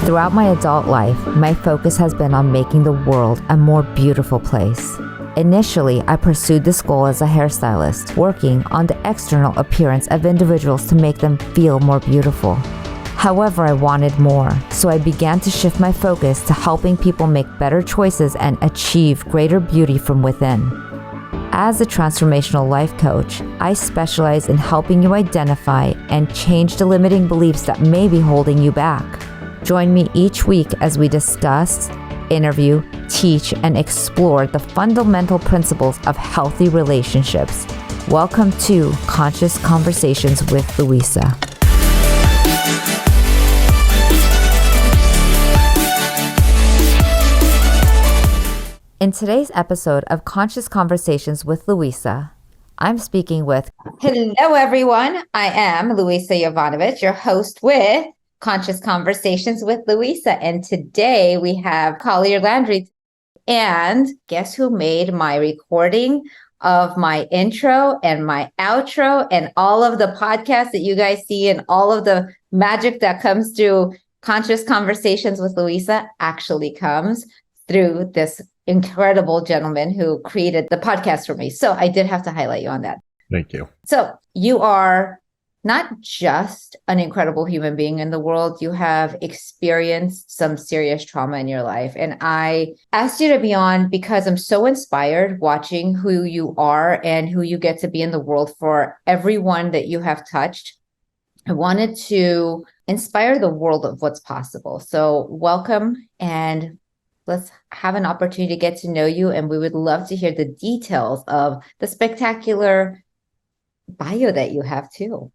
Throughout my adult life, my focus has been on making the world a more beautiful place. Initially, I pursued this goal as a hairstylist, working on the external appearance of individuals to make them feel more beautiful. However, I wanted more, so I began to shift my focus to helping people make better choices and achieve greater beauty from within. As a transformational life coach, I specialize in helping you identify and change the limiting beliefs that may be holding you back. Join me each week as we discuss, interview, teach, and explore the fundamental principles of healthy relationships. Welcome to Conscious Conversations with Louisa. In today's episode of Conscious Conversations with Louisa, I'm speaking with... Hello, everyone. I am Louisa Jovanovic, your host with Conscious Conversations with Louisa. And today we have Collier Landry. And guess who made my recording of my intro and my outro and all of the podcasts that you guys see and all of the magic that comes through Conscious Conversations with Louisa actually comes through this incredible gentleman who created the podcast for me. So I did have to highlight you on that. Thank you. So you are not just an incredible human being in the world, you have experienced some serious trauma in your life. And I asked you to be on because I'm so inspired watching who you are and who you get to be in the world for everyone that you have touched. I wanted to inspire the world of what's possible. So welcome, and let's have an opportunity to get to know you. And we would love to hear the details of the spectacular bio that you have too.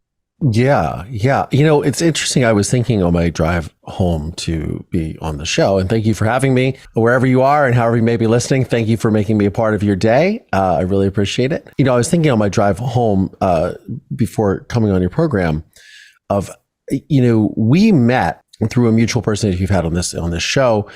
Yeah. You know, it's interesting. I was thinking on my drive home to be on the show, and thank you for having me wherever you are and however you may be listening. Thank you for making me a part of your day. I really appreciate it. You know, I was thinking on my drive home before coming on your program of, you know, we met through a mutual person that you've had on this show.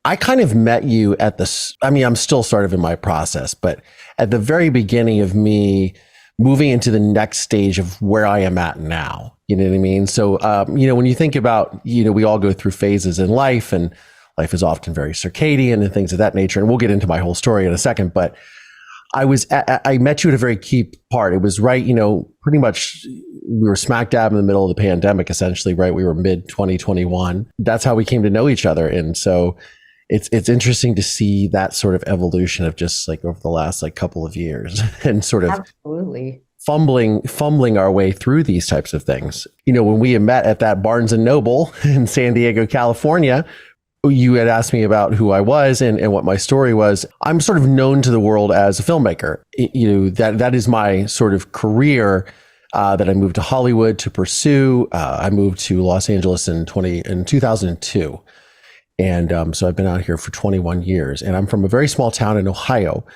I kind of met you at this, I mean, I'm still sort of in my process, but at the very beginning of me moving into the next stage of where I am at now, you know what I mean? So, you know, when you think about, you know, we all go through phases in life, and life is often very circadian and things of that nature. And we'll get into my whole story in a second, but I met you at a very key part. It was right, you know, pretty much we were smack dab in the middle of the pandemic, essentially, right? We were mid 2021. That's how we came to know each other. And so it's interesting to see that sort of evolution of just like over the last like couple of years and sort of absolutely fumbling our way through these types of things. You know, when we had met at that Barnes and Noble in San Diego, California, you had asked me about who I was and what my story was. I'm sort of known to the world as a filmmaker. You know, that is my sort of career that I moved to Hollywood to pursue. I moved to Los Angeles in 2002. And so I've been out here for 21 years, and I'm from a very small town in Ohio.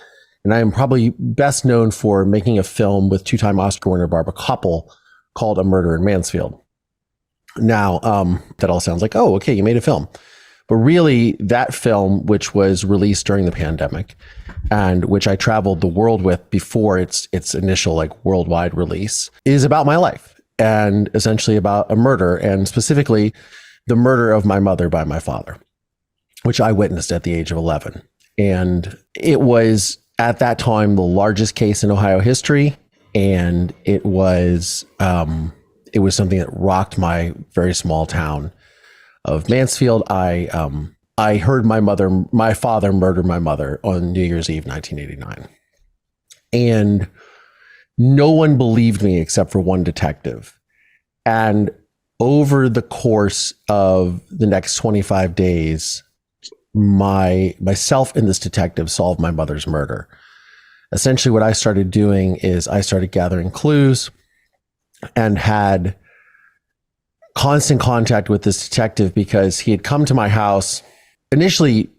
And I am probably best known for making a film with two-time Oscar winner Barbara Kopple called A Murder in Mansfield. Now, that all sounds like, oh, okay, you made a film. But really, that film, which was released during the pandemic and which I traveled the world with before its initial like worldwide release, is about my life and essentially about a murder, and specifically the murder of my mother by my father, which I witnessed at the age of 11. And it was at that time the largest case in Ohio history. And it was something that rocked my very small town of Mansfield. I heard my father murder my mother on New Year's Eve, 1989. And no one believed me except for one detective. And over the course of the next 25 days, myself and this detective solved my mother's murder. Essentially, what I started doing is I started gathering clues and had constant contact with this detective because he had come to my house. Initially,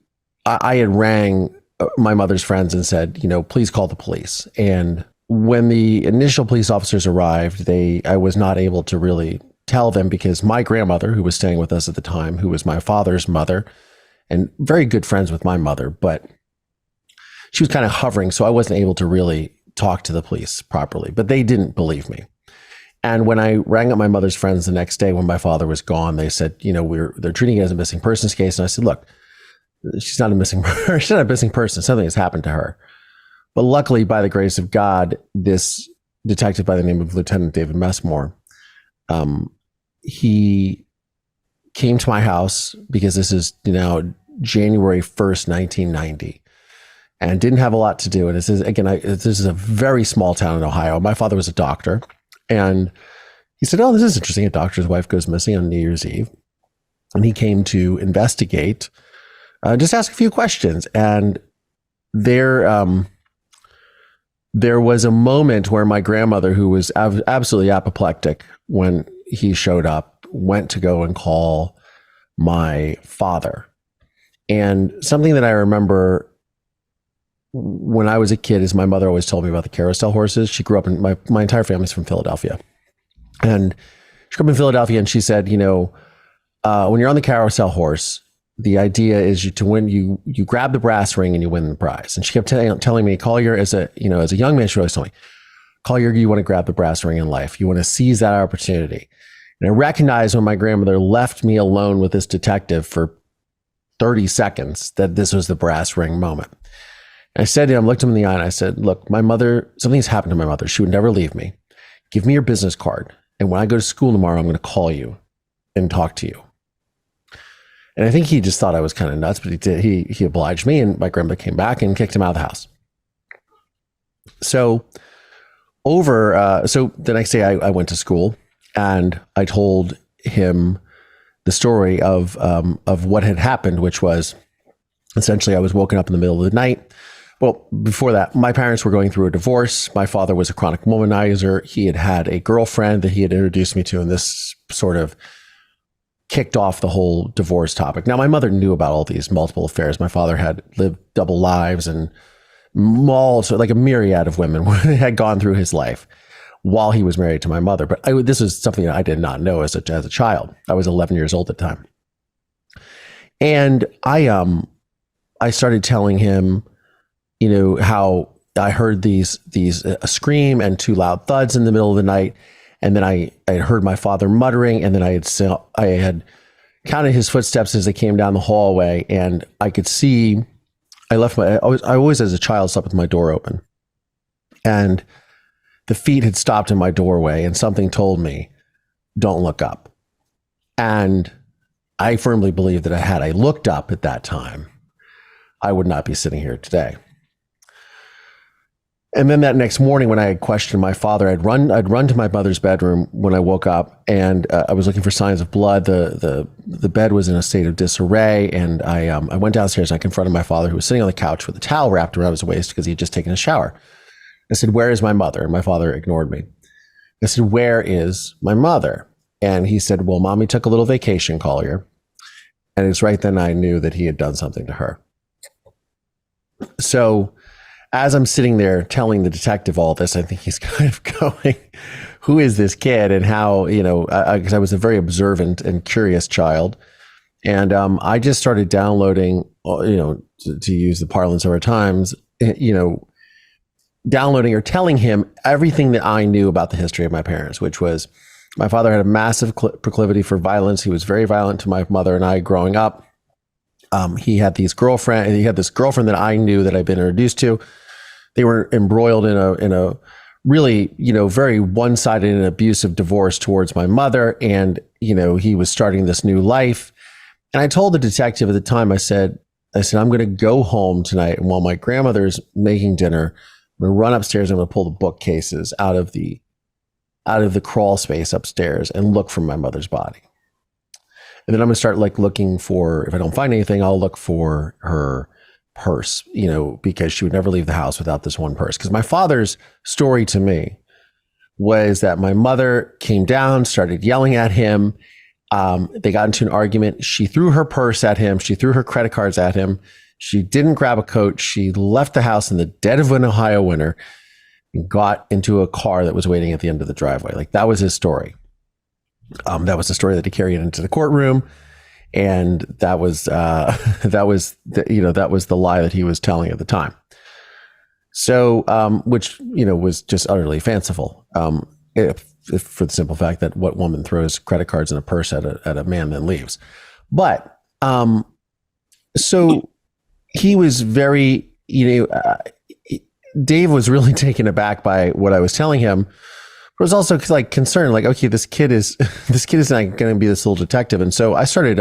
I had rang my mother's friends and said, you know, please call the police. And when the initial police officers arrived, I was not able to really tell them because my grandmother, who was staying with us at the time, who was my father's mother and very good friends with my mother, but she was kind of hovering. So I wasn't able to really talk to the police properly, but they didn't believe me. And when I rang up my mother's friends the next day when my father was gone, they said, they're treating it as a missing persons case. And I said, look, she's not a missing person. She's not a missing person. Something has happened to her. But luckily, by the grace of God, this detective by the name of Lieutenant David Messmore, he came to my house because this is January 1st, 1990, and didn't have a lot to do. And this is a very small town in Ohio. My father was a doctor, and he said, "Oh, this is interesting. A doctor's wife goes missing on New Year's Eve," and he came to investigate, just ask a few questions. And there was a moment where my grandmother, who was absolutely apoplectic when he showed up, went to go and call my father. And something that I remember when I was a kid is my mother always told me about the carousel horses. She grew up in my entire family's from Philadelphia. And she grew up in Philadelphia, and she said, when you're on the carousel horse, the idea is to win. You grab the brass ring and you win the prize. And she kept telling me, Collier, as a young man, she always told me, Collier, you want to grab the brass ring in life. You want to seize that opportunity. And I recognized when my grandmother left me alone with this detective for 30 seconds that this was the brass ring moment. And I said to him, looked him in the eye, and I said, look, my mother, something's happened to my mother. She would never leave me. Give me your business card. And when I go to school tomorrow, I'm going to call you and talk to you. And I think he just thought I was kind of nuts, but he did. He obliged me, and my grandmother came back and kicked him out of the house. So the next day I went to school, and I told him the story of what had happened, which was essentially I was woken up in the middle of the night. Well, before that, my parents were going through a divorce. My father was a chronic womanizer. He had a girlfriend that he had introduced me to, and this sort of kicked off the whole divorce topic. Now, my mother knew about all these multiple affairs. My father had lived double lives, and so like a myriad of women had gone through his life while he was married to my mother. But this was something that I did not know as a child. I was 11 years old at the time. And I started telling him, how I heard these a scream and two loud thuds in the middle of the night. And then I had heard my father muttering, and then I had counted his footsteps as they came down the hallway, and I could see, I always as a child slept with my door open, and the feet had stopped in my doorway, and something told me, don't look up. And I firmly believe that had I looked up at that time, I would not be sitting here today. And then that next morning, when I had questioned my father, I'd run to my mother's bedroom when I woke up, and I was looking for signs of blood. The bed was in a state of disarray, and I went downstairs and I confronted my father, who was sitting on the couch with a towel wrapped around his waist because he had just taken a shower. I said, "Where is my mother?" And my father ignored me. I said, "Where is my mother?" And he said, "Well, Mommy took a little vacation, Collier." And it's right then I knew that he had done something to her. So as I'm sitting there telling the detective all this, I think he's kind of going, who is this kid? And how, because I was a very observant and curious child. And I just started downloading, to use the parlance of our times, downloading or telling him everything that I knew about the history of my parents, which was my father had a massive proclivity for violence. He was very violent to my mother and I growing up. He had this girlfriend that I knew that I'd been introduced to. They were embroiled in a really, very one-sided and abusive divorce towards my mother. And, he was starting this new life. And I told the detective at the time, I said, I'm going to go home tonight. And while my grandmother's making dinner, I'm going to run upstairs. I'm going to pull the bookcases out of the crawl space upstairs and look for my mother's body. And then I'm going to start looking for, if I don't find anything, I'll look for her purse, because she would never leave the house without this one purse. Because my father's story to me was that my mother came down, started yelling at him. They got into an argument. She threw her purse at him. She threw her credit cards at him. She didn't grab a coat. She left the house in the dead of an Ohio winter and got into a car that was waiting at the end of the driveway. That was his story. That was the story that he carried into the courtroom. And that was the lie that he was telling at the time. So, which, was just utterly fanciful. for the simple fact that what woman throws credit cards in a purse at a man then leaves. But so he was very, Dave was really taken aback by what I was telling him, but was also like concerned, like, okay, this kid is not going to be this little detective. And so I started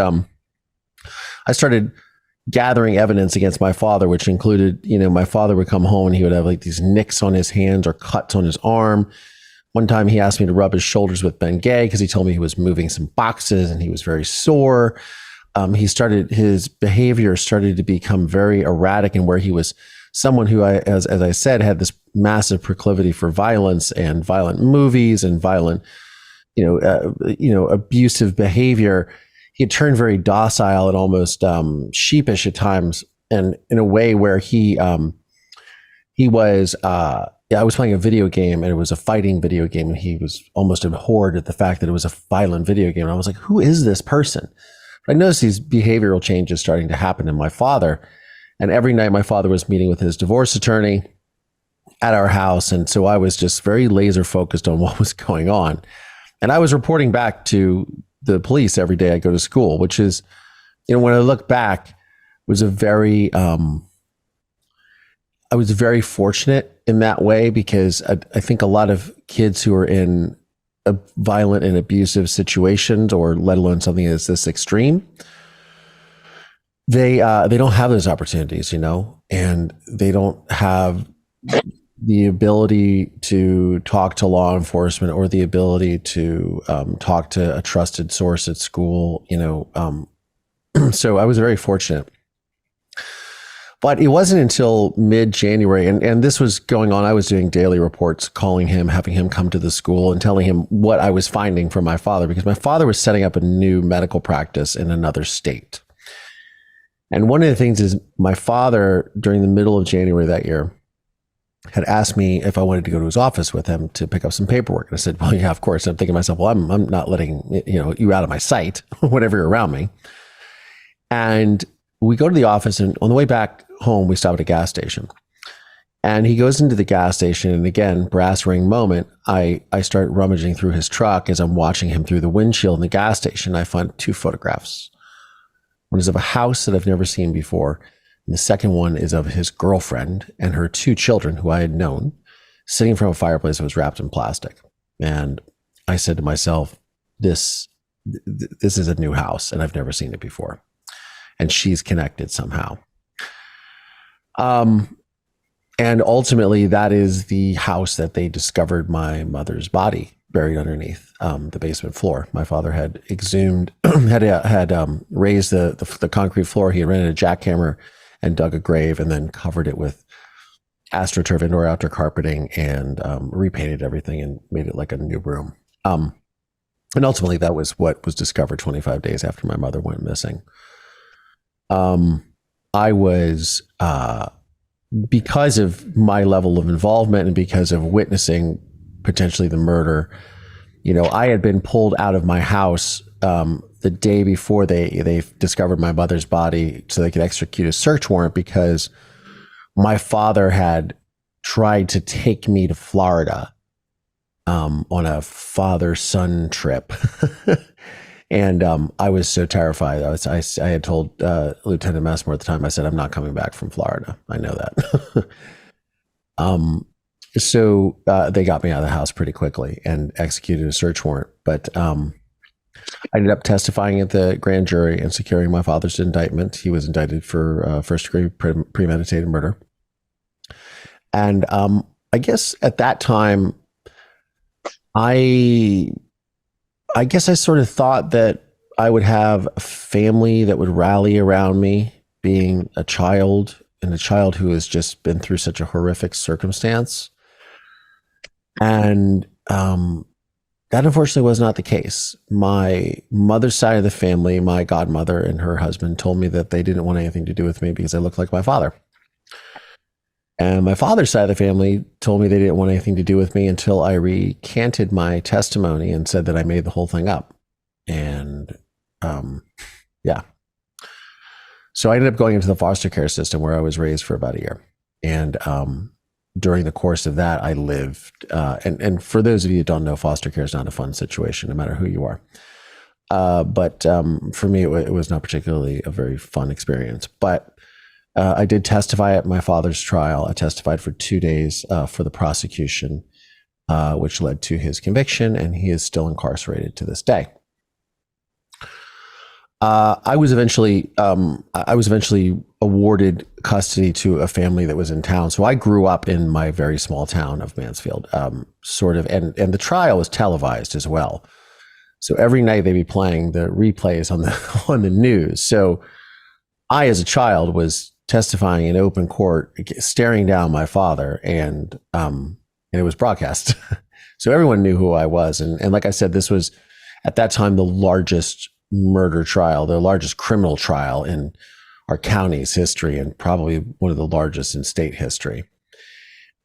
gathering evidence against my father, which included, my father would come home and he would have like these nicks on his hands or cuts on his arm. One time he asked me to rub his shoulders with Bengay because he told me he was moving some boxes and he was very sore. His behavior started to become very erratic, and where he was someone who, as I said, had this massive proclivity for violence and violent movies and violent, abusive behavior. He had turned very docile and almost sheepish at times, and in a way where he was. I was playing a video game, and it was a fighting video game, and he was almost abhorred at the fact that it was a violent video game. And I was like, who is this person? But I noticed these behavioral changes starting to happen in my father. And every night my father was meeting with his divorce attorney at our house. And so I was just very laser focused on what was going on. And I was reporting back to the police every day I go to school, which is, when I look back, was I was very fortunate in that way, because I think a lot of kids who are in violent and abusive situations, or let alone something that's this extreme, they don't have those opportunities, and they don't have the ability to talk to law enforcement or the ability to talk to a trusted source at school, so I was very fortunate. But it wasn't until mid-January, and this was going on, I was doing daily reports, calling him, having him come to the school and telling him what I was finding from my father, because my father was setting up a new medical practice in another state. And one of the things is, my father, during the middle of January that year, had asked me if I wanted to go to his office with him to pick up some paperwork. And I said, well, yeah, of course. And I'm thinking to myself, well, I'm not letting you out of my sight whenever you're around me. And we go to the office, and on the way back home, we stop at a gas station. And he goes into the gas station, and again, brass ring moment, I start rummaging through his truck as I'm watching him through the windshield in the gas station. I find 2 photographs. One is of a house that I've never seen before, and the second one is of his girlfriend and her 2 children, who I had known, sitting in front of a fireplace that was wrapped in plastic. And I said to myself, this is a new house, and I've never seen it before. And she's connected somehow. And ultimately, that is the house that they discovered my mother's body buried underneath, the basement floor. My father had exhumed, had raised the concrete floor. He had rented a jackhammer and dug a grave, and then covered it with AstroTurf indoor outdoor carpeting, and repainted everything and made it like a new room. And ultimately, that was what was discovered 25 days after my mother went missing. I was, because of my level of involvement and because of witnessing potentially the murder, I had been pulled out of my house the day before they discovered my mother's body so they could execute a search warrant, because my father had tried to take me to Florida on a father-son trip. And I was so terrified. I had told Lieutenant Messmore at the time, I said, I'm not coming back from Florida. I know that. So they got me out of the house pretty quickly and executed a search warrant. But I ended up testifying at the grand jury and securing my father's indictment. He was indicted for first-degree premeditated murder. And I guess at that time, I guess I sort of thought that I would have a family that would rally around me, being a child, and a child who has just been through such a horrific circumstance. And that unfortunately was not the case. My mother's side of the family, my godmother and her husband, told me that they didn't want anything to do with me because I looked like my father. And my father's side of the family told me they didn't want anything to do with me until I recanted my testimony and said that I made the whole thing up. And yeah. So I ended up going into the foster care system, where I was raised for about a year. And during the course of that, I lived, and for those of you that don't know, foster care is not a fun situation, no matter who you are. But for me, it was not particularly a very fun experience. But I did testify at my father's trial. I testified for 2 days for the prosecution, which led to his conviction, and he is still incarcerated to this day. I was eventually awarded custody to a family that was in town. So I grew up in my very small town of Mansfield, and the trial was televised as well. So every night they'd be playing the replays on the news. So I, as a child, was testifying in open court, staring down my father, and it was broadcast. So everyone knew who I was. And like I said, this was at that time the largest murder trial, the largest criminal trial in our county's history, and probably one of the largest in state history.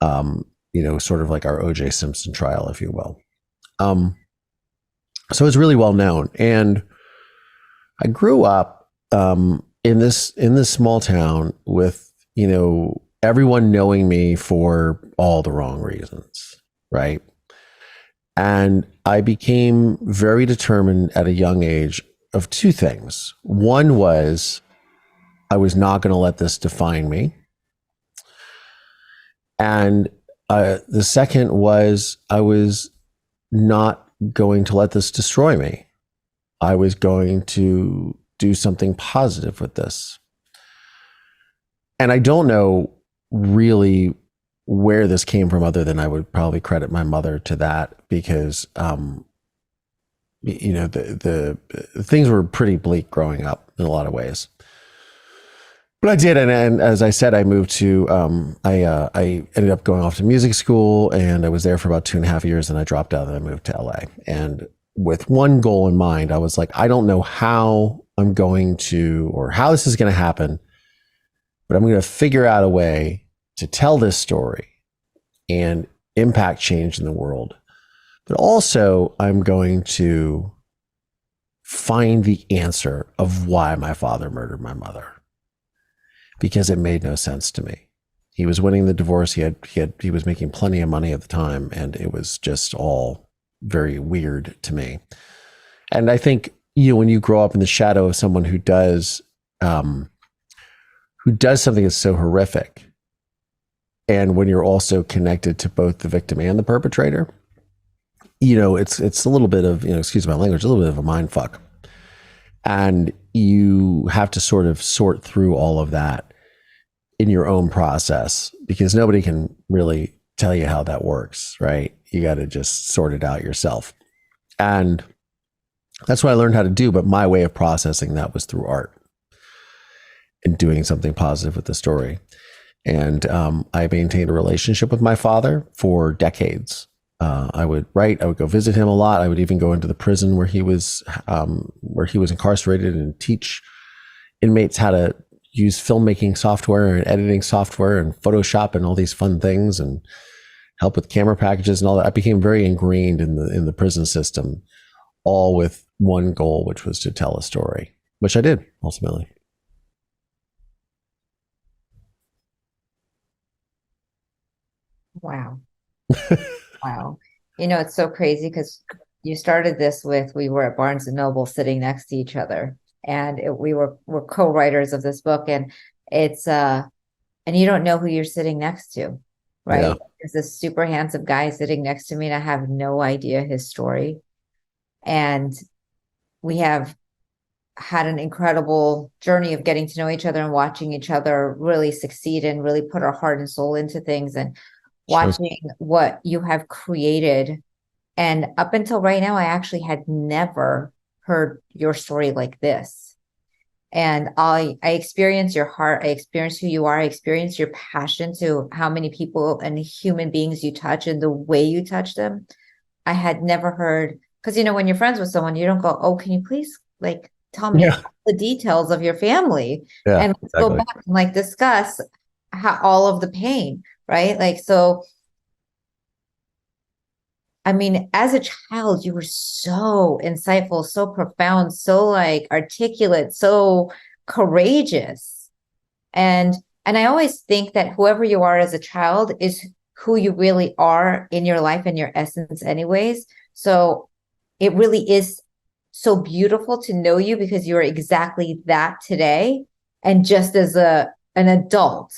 Sort of like our O.J. Simpson trial, if you will. So it's really well known. And I grew up in this small town with, everyone knowing me for all the wrong reasons, right? And I became very determined at a young age of two things. One was I was not going to let this define me. And the second was I was not going to let this destroy me. I was going to do something positive with this. And I don't know really where this came from, other than I would probably credit my mother to that, because the things were pretty bleak growing up in a lot of ways. But I did, and as I said, I moved to I ended up going off to music school, and I was there for about 2.5 years, and I dropped out and I moved to LA. And with one goal in mind, I was like, I don't know how I'm going to, or how this is going to happen, but I'm going to figure out a way to tell this story and impact change in the world. But also, I'm going to find the answer of why my father murdered my mother, because it made no sense to me. He was winning the divorce. He was making plenty of money at the time, and it was just all very weird to me. And I think, when you grow up in the shadow of someone who does something that's so horrific, and when you're also connected to both the victim and the perpetrator, it's a little bit of, excuse my language, a little bit of a mind fuck. And you have to sort of sort through all of that in your own process, because nobody can really tell you how that works, right? You got to just sort it out yourself. And that's what I learned how to do. But my way of processing that was through art and doing something positive with the story. And I maintained a relationship with my father for decades. I would write. I would go visit him a lot. I would even go into the prison where he was incarcerated, and teach inmates how to use filmmaking software and editing software and Photoshop and all these fun things, and help with camera packages and all that. I became very ingrained in the prison system, all with one goal, which was to tell a story, which I did ultimately. Wow. Wow. It's so crazy because you started this with, we were at Barnes and Noble sitting next to each other, and we're co-writers of this book, and it's and you don't know who you're sitting next to, right? Yeah. There's this super handsome guy sitting next to me, and I have no idea his story. And we have had an incredible journey of getting to know each other and watching each other really succeed and really put our heart and soul into things, and watching what you have created. And up until right now, I actually had never heard your story like this. And I experience your heart. I experience who you are. I experience your passion to how many people and human beings you touch and the way you touch them. I had never heard, because, when you're friends with someone, you don't go, oh, can you please tell me the details of your family? Yeah, and let's go back and discuss all of the pain. Right? So, as a child, you were so insightful, so profound, so articulate, so courageous. And I always think that whoever you are as a child is who you really are in your life and your essence anyways. So it really is so beautiful to know you because you're exactly that today. And just as an adult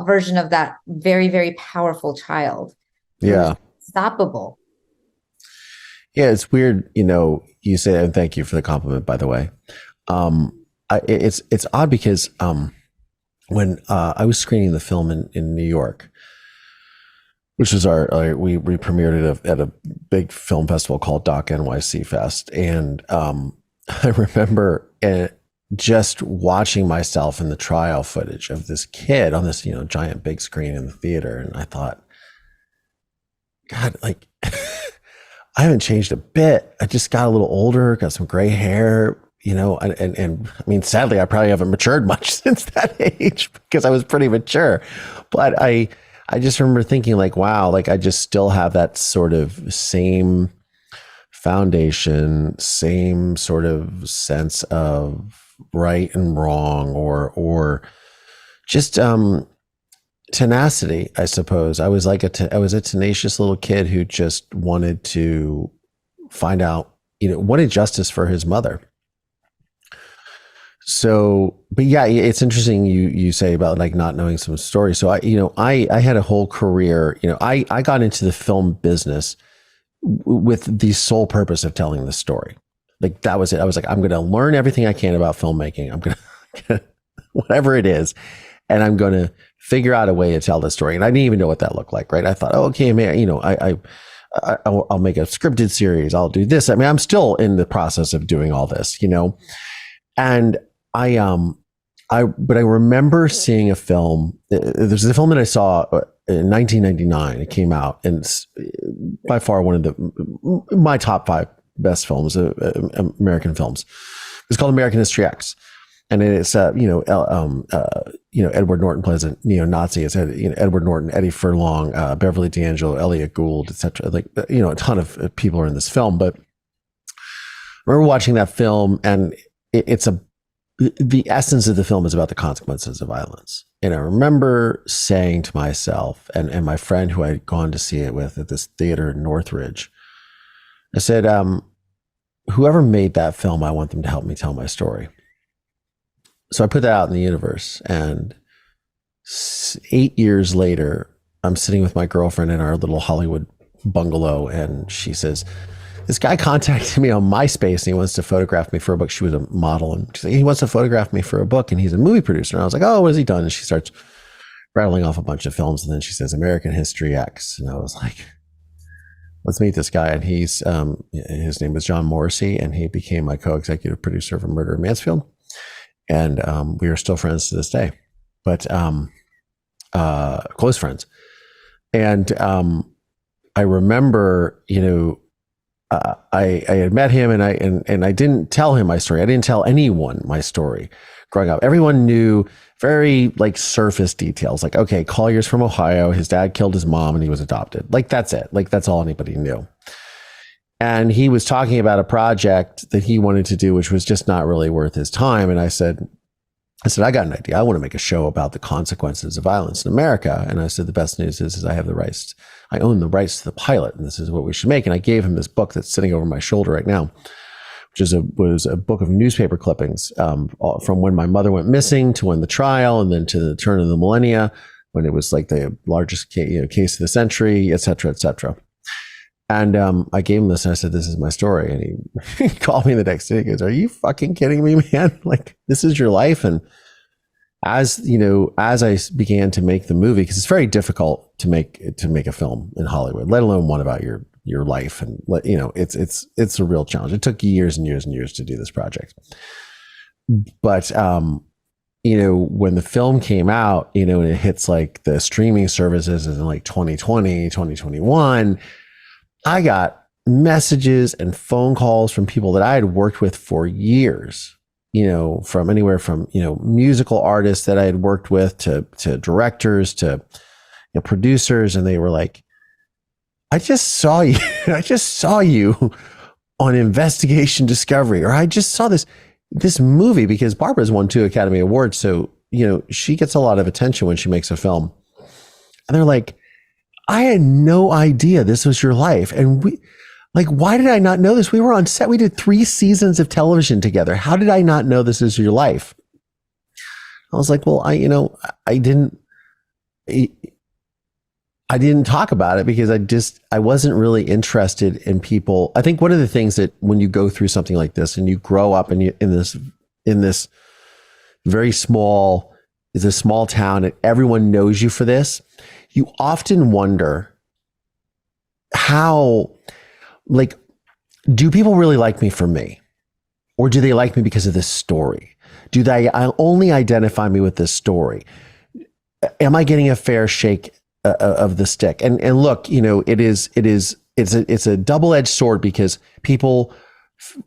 version of that very, very powerful child. Yeah. Unstoppable. Yeah, it's weird, you say, and thank you for the compliment, by the way. It's odd because when I was screening the film in New York, which was we premiered it at a big film festival called Doc NYC Fest, and I remember just watching myself in the trial footage of this kid on this giant big screen in the theater, and I thought, God, like I haven't changed a bit. I just got a little older, got some gray hair, and I mean, sadly, I probably haven't matured much since that age because I was pretty mature. But I just remember thinking like, wow, like I just still have that sort of same foundation, same sort of sense of right and wrong, or just tenacity, I suppose. I was like I was a tenacious little kid who just wanted to find out, wanted justice for his mother. So, but yeah, it's interesting you say about like not knowing some stories. So I had a whole career, I got into the film business with the sole purpose of telling the story. Like that was it. I was like, I'm going to learn everything I can about filmmaking. I'm going to, whatever it is, and I'm going to figure out a way to tell the story. And I didn't even know what that looked like, right? I thought, oh, okay, man, I'll make a scripted series. I'll do this. I mean, I'm still in the process of doing all this, and but I remember seeing a film. There's a film that I saw in 1999. It came out, and it's by far one of my top 5 best films, American films. It's called American History X, and it's Edward Norton plays a neo-Nazi. It's Edward Norton, Eddie Furlong, Beverly D'Angelo, Elliot Gould, etc. Like a ton of people are in this film. But I remember watching that film, and the essence of the film is about the consequences of violence. And I remember saying to myself and my friend who I'd gone to see it with at this theater in Northridge, I said, whoever made that film, I want them to help me tell my story. So I put that out in the universe. And 8 years later, I'm sitting with my girlfriend in our little Hollywood bungalow, and she says, this guy contacted me on MySpace and he wants to photograph me for a book. She was a model, and she's like, he wants to photograph me for a book, and he's a movie producer. And I was like, oh, what has he done? And she starts rattling off a bunch of films, and then she says, American History X. And I was like, let's meet this guy. And his name was John Morrissey, and he became my co-executive producer for Murder in Mansfield. And we are still friends to this day, but close friends. And I remember, I had met him, and I didn't tell him my story. I didn't tell anyone my story growing up. Everyone knew very like surface details. Like, okay, Collier's from Ohio. His dad killed his mom and he was adopted. Like, that's it. Like, that's all anybody knew. And he was talking about a project that he wanted to do, which was just not really worth his time. And I said, I got an idea. I want to make a show about the consequences of violence in America. And I said, the best news is I have the rights. I own the rights to the pilot, and this is what we should make. And I gave him this book that's sitting over my shoulder right now, which was a book of newspaper clippings from when my mother went missing to when the trial, and then to the turn of the millennia, when it was like the largest case of the century, et cetera, et cetera. And I gave him this, and I said, this is my story. And he called me the next day. He goes, are you fucking kidding me, man? Like, this is your life. And as I began to make the movie, because it's very difficult to make a film in Hollywood, let alone one about your life. And it's a real challenge. It took years and years and years to do this project. But when the film came out, and it hits like the streaming services in like 2020, 2021, I got messages and phone calls from people that I had worked with for years, from anywhere from, musical artists that I had worked with to directors to producers. And they were like, I just saw you on Investigation Discovery, or I just saw this movie, because Barbara's won 2 Academy Awards. So, she gets a lot of attention when she makes a film. And they're like, I had no idea this was your life. And why did I not know this? We were on set. We did 3 seasons of television together. How did I not know this is your life? I was like, well, I didn't talk about it because I wasn't really interested in people. I think one of the things that when you go through something like this and you grow up and you in this very small, it's a small town and everyone knows you for this, you often wonder how, do people really like me for me? Or do they like me because of this story? Do they only identify me with this story? Am I getting a fair shake of the stick? And look, it's a double-edged sword because people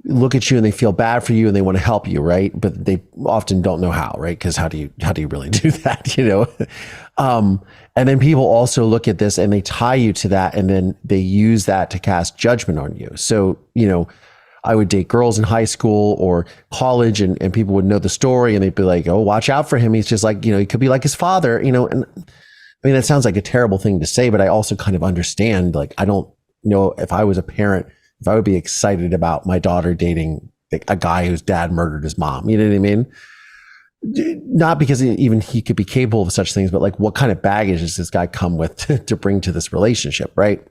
look at you and they feel bad for you and they want to help you, right? But they often don't know how, right? Because how do you really do that, and then people also look at this and they tie you to that, and then they use that to cast judgment on you. So, I would date girls in high school or college, and people would know the story and they'd be like, oh, watch out for him. He's just like, he could be like his father, and I mean, that sounds like a terrible thing to say, but I also kind of understand, I don't know if I was a parent, if I would be excited about my daughter dating a guy whose dad murdered his mom. You know what I mean? Not because even he could be capable of such things, but what kind of baggage does this guy come with to bring to this relationship, right?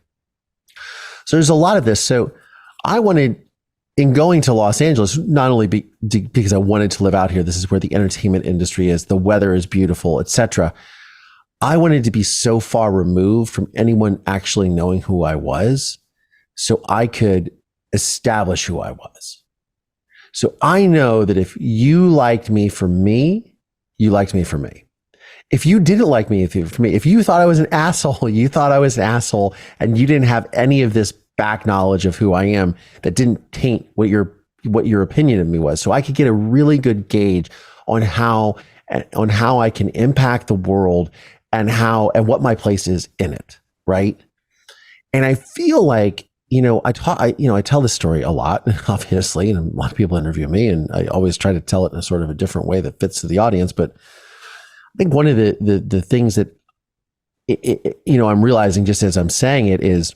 So there's a lot of this. So I wanted, in going to Los Angeles, not only because I wanted to live out here, this is where the entertainment industry is, the weather is beautiful, etc. I wanted to be so far removed from anyone actually knowing who I was so I could establish who I was. So I know that if you liked me for me, you liked me for me. If you didn't like me for me, if you thought I was an asshole, you thought I was an asshole, and you didn't have any of this back knowledge of who I am that didn't taint what your opinion of me was. So I could get a really good gauge on how I can impact the world and what my place is in it, right? And I feel like, I tell this story a lot, obviously, and a lot of people interview me, and I always try to tell it in a sort of a different way that fits to the audience. But I think one of the things that I'm realizing just as I'm saying it is,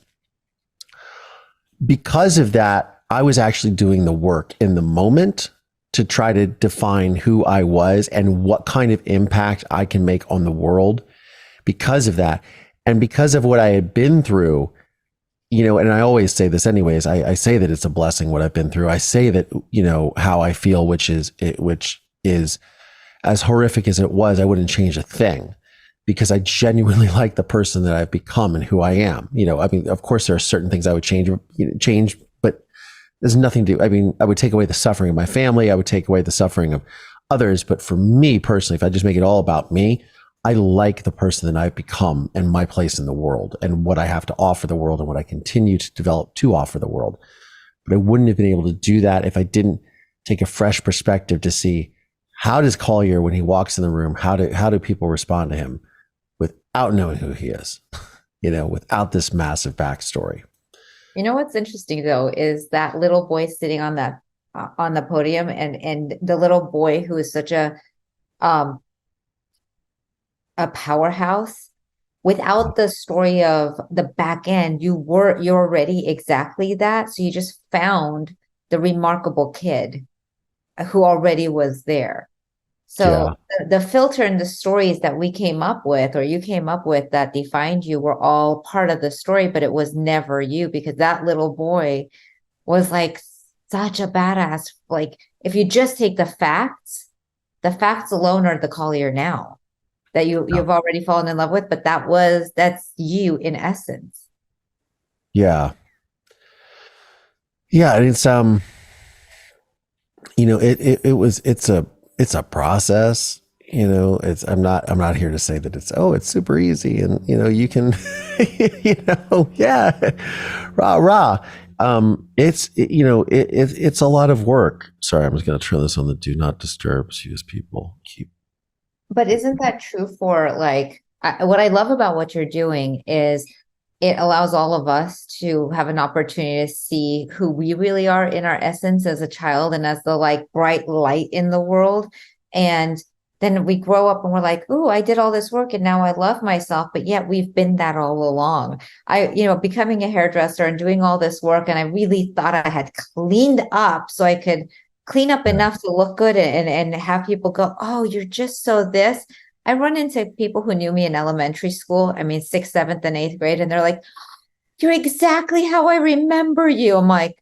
because of that, I was actually doing the work in the moment to try to define who I was and what kind of impact I can make on the world because of that. And because of what I had been through, and I always say this anyways, I say that it's a blessing what I've been through. I say that, how I feel, which is as horrific as it was, I wouldn't change a thing because I genuinely like the person that I've become and who I am. I mean, of course there are certain things I would change, but there's nothing I would take away the suffering of my family. I would take away the suffering of others. But for me personally, if I just make it all about me, I like the person that I've become and my place in the world and what I have to offer the world and what I continue to develop to offer the world. But I wouldn't have been able to do that if I didn't take a fresh perspective to see, how does Collier, when he walks in the room, how do people respond to him without knowing who he is, without this massive backstory. What's interesting though is that little boy sitting on that on the podium, and the little boy who is such a powerhouse. Without the story of the back end, you're already exactly that. So you just found the remarkable kid who already was there. So the filter and the stories that we came up with, or you came up with, that defined you were all part of the story, but it was never you, because that little boy was such a badass. If you just take the facts alone are the Collier now that you've already fallen in love with, but that's you in essence. Yeah. Yeah. And it's, it's a process, I'm not here to say that it's super easy and, you can, rah. It's a lot of work. Sorry, I'm just going to turn this on the do not disturb so as people keep. But isn't that true for what I love about what you're doing is it allows all of us to have an opportunity to see who we really are in our essence as a child and as the bright light in the world. And then we grow up and we're like, "Ooh, I did all this work and now I love myself." But yet we've been that all along. Becoming a hairdresser and doing all this work, and I really thought I had cleaned up so I could clean up enough to look good and have people go, "Oh, you're just so this." I run into people who knew me in elementary school. I mean, 6th, 7th, and 8th grade, and they're like, "You're exactly how I remember you." I'm like,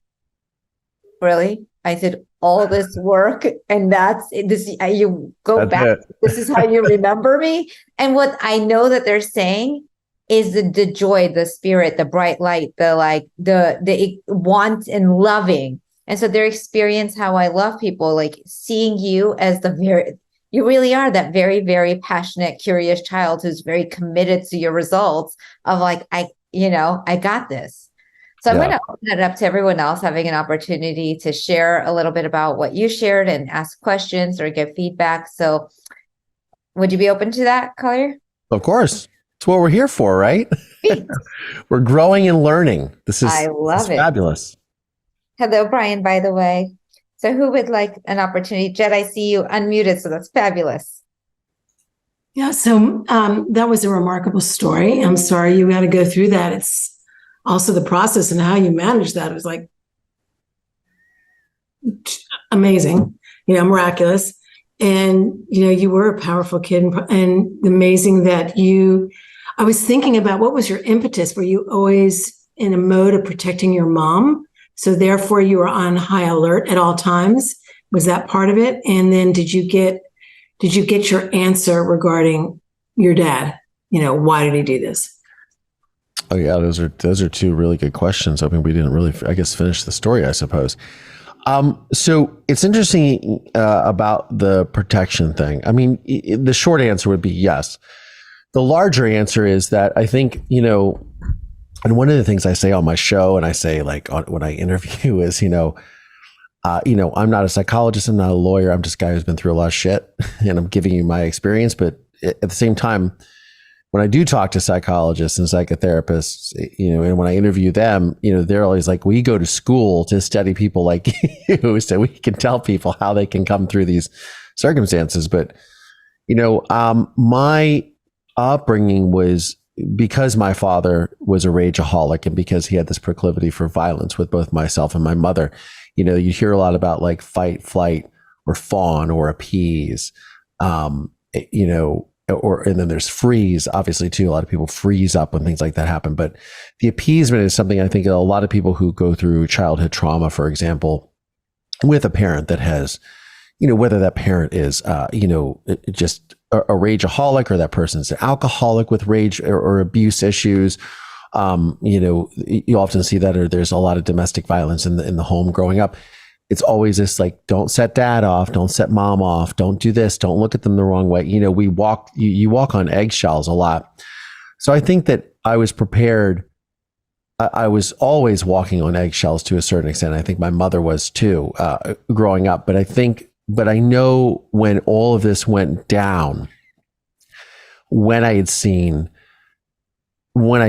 "Really? I did all this work and that's this, you go That's back, it. this is how you remember me." And what I know that they're saying is the joy, the spirit, the bright light, the want and loving. And so their experience, how I love people, like seeing you as you really are that very, very passionate, curious child who's very committed to your results of like, I got this. So I'm going to open it up to everyone else having an opportunity to share a little bit about what you shared and ask questions or give feedback. So would you be open to that, Collier? Of course. It's what we're here for, right? We're growing and learning. I love it. Fabulous. Hello, Brian, by the way. So who would like an opportunity? Jed, I see you unmuted, so that's fabulous. Yeah, so that was a remarkable story. I'm sorry you had to go through that. It's also the process and how you manage that was like amazing, miraculous. And, you were a powerful kid and amazing that I was thinking about what was your impetus? Were you always in a mode of protecting your mom? So therefore you were on high alert at all times. Was that part of it? And then did you get your answer regarding your dad? Why did he do this? Oh yeah, those are two really good questions. I mean, we didn't really, I guess, finish the story, I suppose. So it's interesting about the protection thing. I mean, the short answer would be yes. The larger answer is that I think, and one of the things I say on my show and I say when I interview is, I'm not a psychologist, I'm not a lawyer, I'm just a guy who's been through a lot of shit and I'm giving you my experience. But at the same time, when I do talk to psychologists and psychotherapists, and when I interview them, they're always like, we go to school to study people like you so we can tell people how they can come through these circumstances. But, my upbringing was because my father was a rageaholic and because he had this proclivity for violence with both myself and my mother. You hear a lot about like fight, flight, or fawn, or appease, and then there's freeze, obviously too. A lot of people freeze up when things like that happen. But the appeasement is something I think a lot of people who go through childhood trauma, for example, with a parent that has, whether that parent is, just a rageaholic or that person's an alcoholic with rage or abuse issues. You often see that, or there's a lot of domestic violence in the home growing up. It's always this like, don't set dad off, don't set mom off, don't do this, don't look at them the wrong way. You walk on eggshells a lot. So I think that I was prepared. I was always walking on eggshells to a certain extent. I think my mother was too, growing up. But I know when all of this went down, when I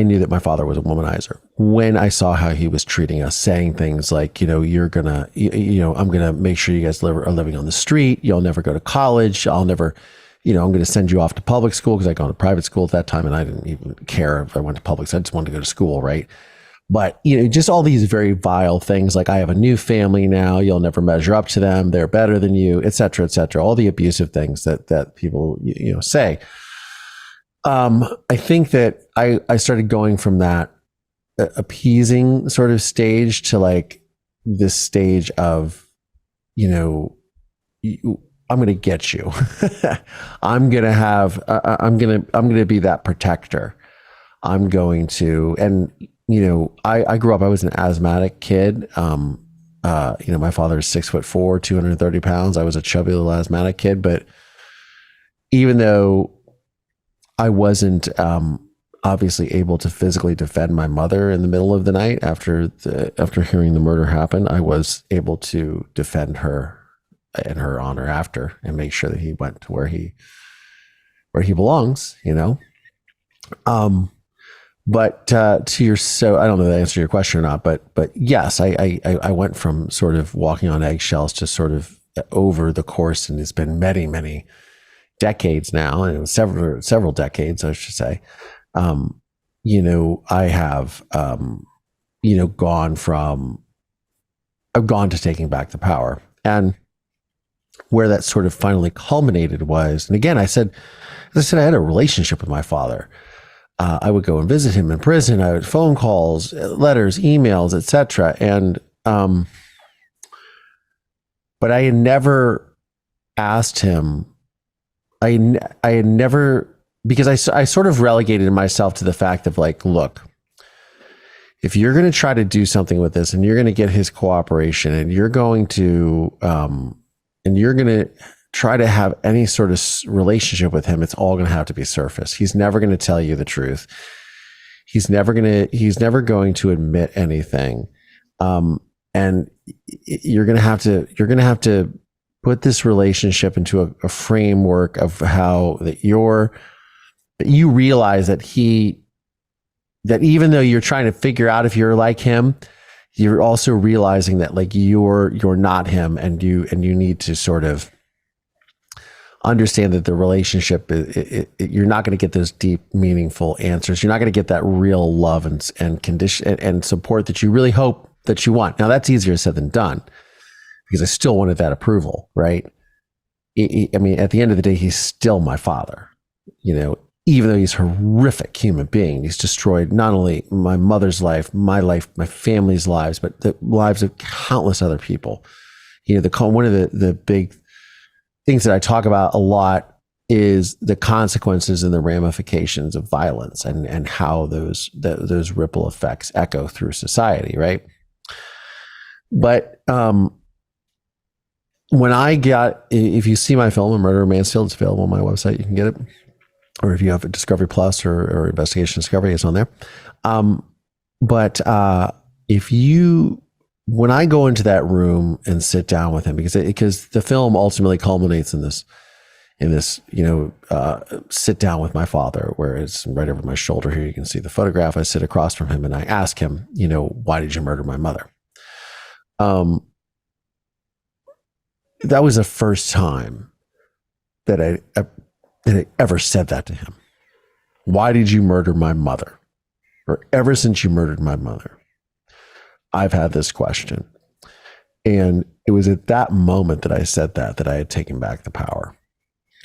knew that my father was a womanizer, when I saw how he was treating us, saying things like, I'm going to make sure you guys are living on the street. You'll never go to college. I'll never, I'm going to send you off to public school, because I gone to private school at that time and I didn't even care if I went to public. So I just wanted to go to school. Right. But, just all these very vile things like, I have a new family now. You'll never measure up to them. They're better than you, et cetera, et cetera. All the abusive things that people, say. I think that I started going from that appeasing sort of stage to like this stage of, I'm going to get you. I'm going to be that protector. I'm going to, and, I grew up, I was an asthmatic kid. My father is 6'4", 230 pounds. I was a chubby little asthmatic kid, but even though I wasn't obviously able to physically defend my mother in the middle of the night after hearing the murder happen, I was able to defend her in her honor after and make sure that he went to where he belongs, But I don't know if that answered your question or not, but yes, I went from sort of walking on eggshells to sort of over the course, and it's been many, many decades now, and several decades, I should say, I have, I've gone to taking back the power. And where that sort of finally culminated was, and again, as I said, I had a relationship with my father. I would go and visit him in prison. I would phone calls, letters, emails, etc. And, but I had never asked him, I had never, because I sort of relegated myself to the fact of like, look, if you're going to try to do something with this and you're going to get his cooperation and you're going to try to have any sort of relationship with him, it's all going to have to be surface. He's never going to tell you the truth. He's never going to admit anything. And you're going to have to put this relationship into a framework of how that you realize that even though you're trying to figure out if you're like him, you're also realizing that like you're not him, and you need to sort of understand that the relationship, you're not going to get those deep, meaningful answers. You're not going to get that real love and condition and support that you really hope that you want. Now that's easier said than done, because I still wanted that approval, right? I mean, at the end of the day, he's still my father, even though he's a horrific human being. He's destroyed not only my mother's life, my family's lives, but the lives of countless other people. One of the big things that I talk about a lot is the consequences and the ramifications of violence, and how those ripple effects echo through society, right? But if you see my film, A Murder in Mansfield, it's available on my website. You can get it. Or if you have a Discovery Plus or Investigation Discovery, it's on there. But when I go into that room and sit down with him, because the film ultimately culminates in this, sit down with my father, where it's right over my shoulder here. You can see the photograph. I sit across from him and I ask him, why did you murder my mother? That was the first time that I ever said that to him. Why did you murder my mother? Or ever since you murdered my mother, I've had this question. And it was at that moment that I said that I had taken back the power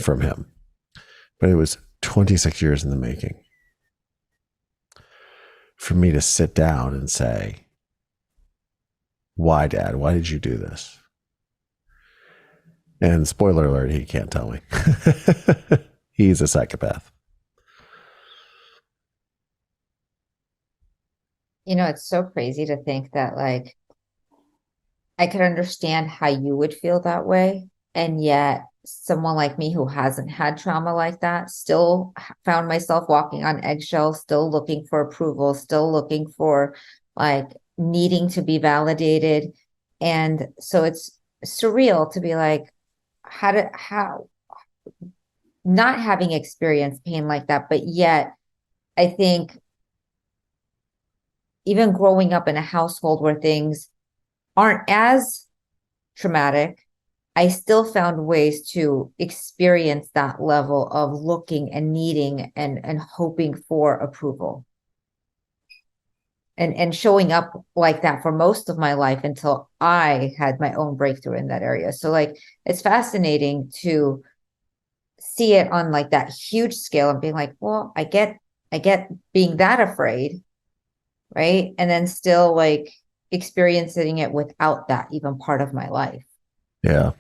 from him. But it was 26 years in the making for me to sit down and say, why, Dad? Why did you do this? And spoiler alert, he can't tell me. He's a psychopath. It's so crazy to think that, like, I could understand how you would feel that way. And yet someone like me who hasn't had trauma like that still found myself walking on eggshells, still looking for approval, still looking for, like, needing to be validated. And so it's surreal to be like, how not having experienced pain like that, but yet I think even growing up in a household where things aren't as traumatic, I still found ways to experience that level of looking and needing and hoping for approval. And showing up like that for most of my life until I had my own breakthrough in that area. So, like, it's fascinating to see it on like that huge scale and being like, well, I get being that afraid, right? And then still like experiencing it without that even part of my life. Yeah.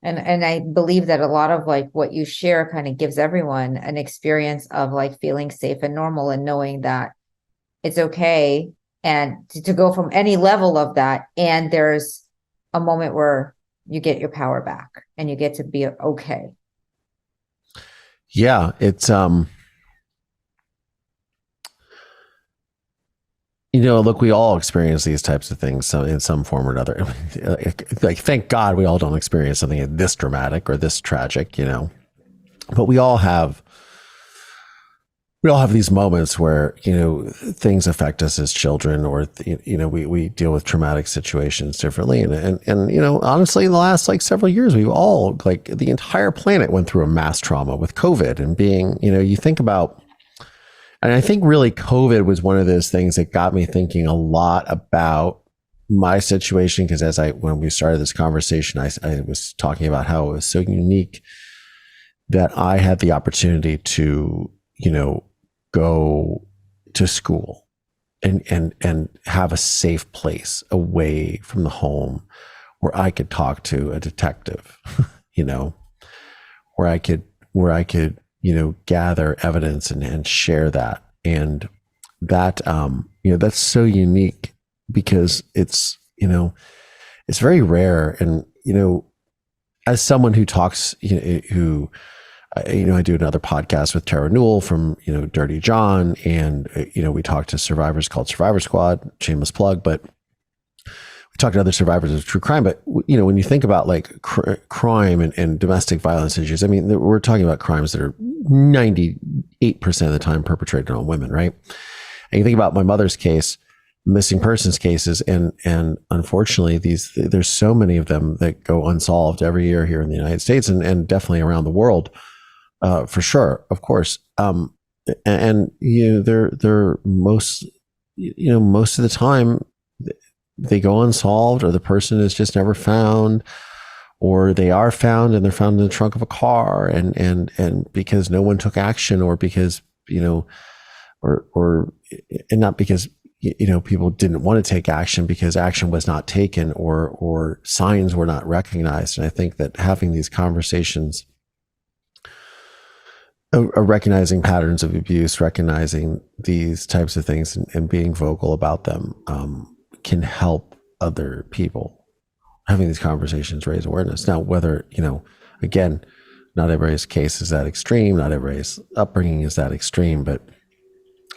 And I believe that a lot of like what you share kind of gives everyone an experience of like feeling safe and normal and knowing that it's okay, and to go from any level of that. And there's a moment where you get your power back and you get to be okay. Yeah. It's, look, we all experience these types of things in some form or another. Like, thank God we all don't experience something this dramatic or this tragic, but we all have we all have these moments where, things affect us as children, or, we deal with traumatic situations differently. And honestly, in the last like several years, we've all, like, the entire planet went through a mass trauma with COVID and being, you think about, and I think really COVID was one of those things that got me thinking a lot about my situation. Cause when we started this conversation, I was talking about how it was so unique that I had the opportunity to, go to school and have a safe place away from the home where I could talk to a detective, where I could, gather evidence and share that. And that, that's so unique because it's very rare. And, as someone who talks, I do another podcast with Tara Newell from, Dirty John. And, we talk to survivors called Survivor Squad, shameless plug, but we talk to other survivors of true crime. But, when you think about like crime and domestic violence issues, I mean, we're talking about crimes that are 98% of the time perpetrated on women, right? And you think about my mother's case, missing persons cases, and unfortunately there's so many of them that go unsolved every year here in the United States and definitely around the world. For sure, of course. And they're most of the time they go unsolved, or the person is just never found, or they are found and they're found in the trunk of a car, and because no one took action, or because or not because people didn't want to take action, because action was not taken, or signs were not recognized. And I think that having these conversations, recognizing patterns of abuse, recognizing these types of things, and being vocal about them, can help other people. Having these conversations raise awareness. Now, whether, again, not everybody's case is that extreme, not everybody's upbringing is that extreme, but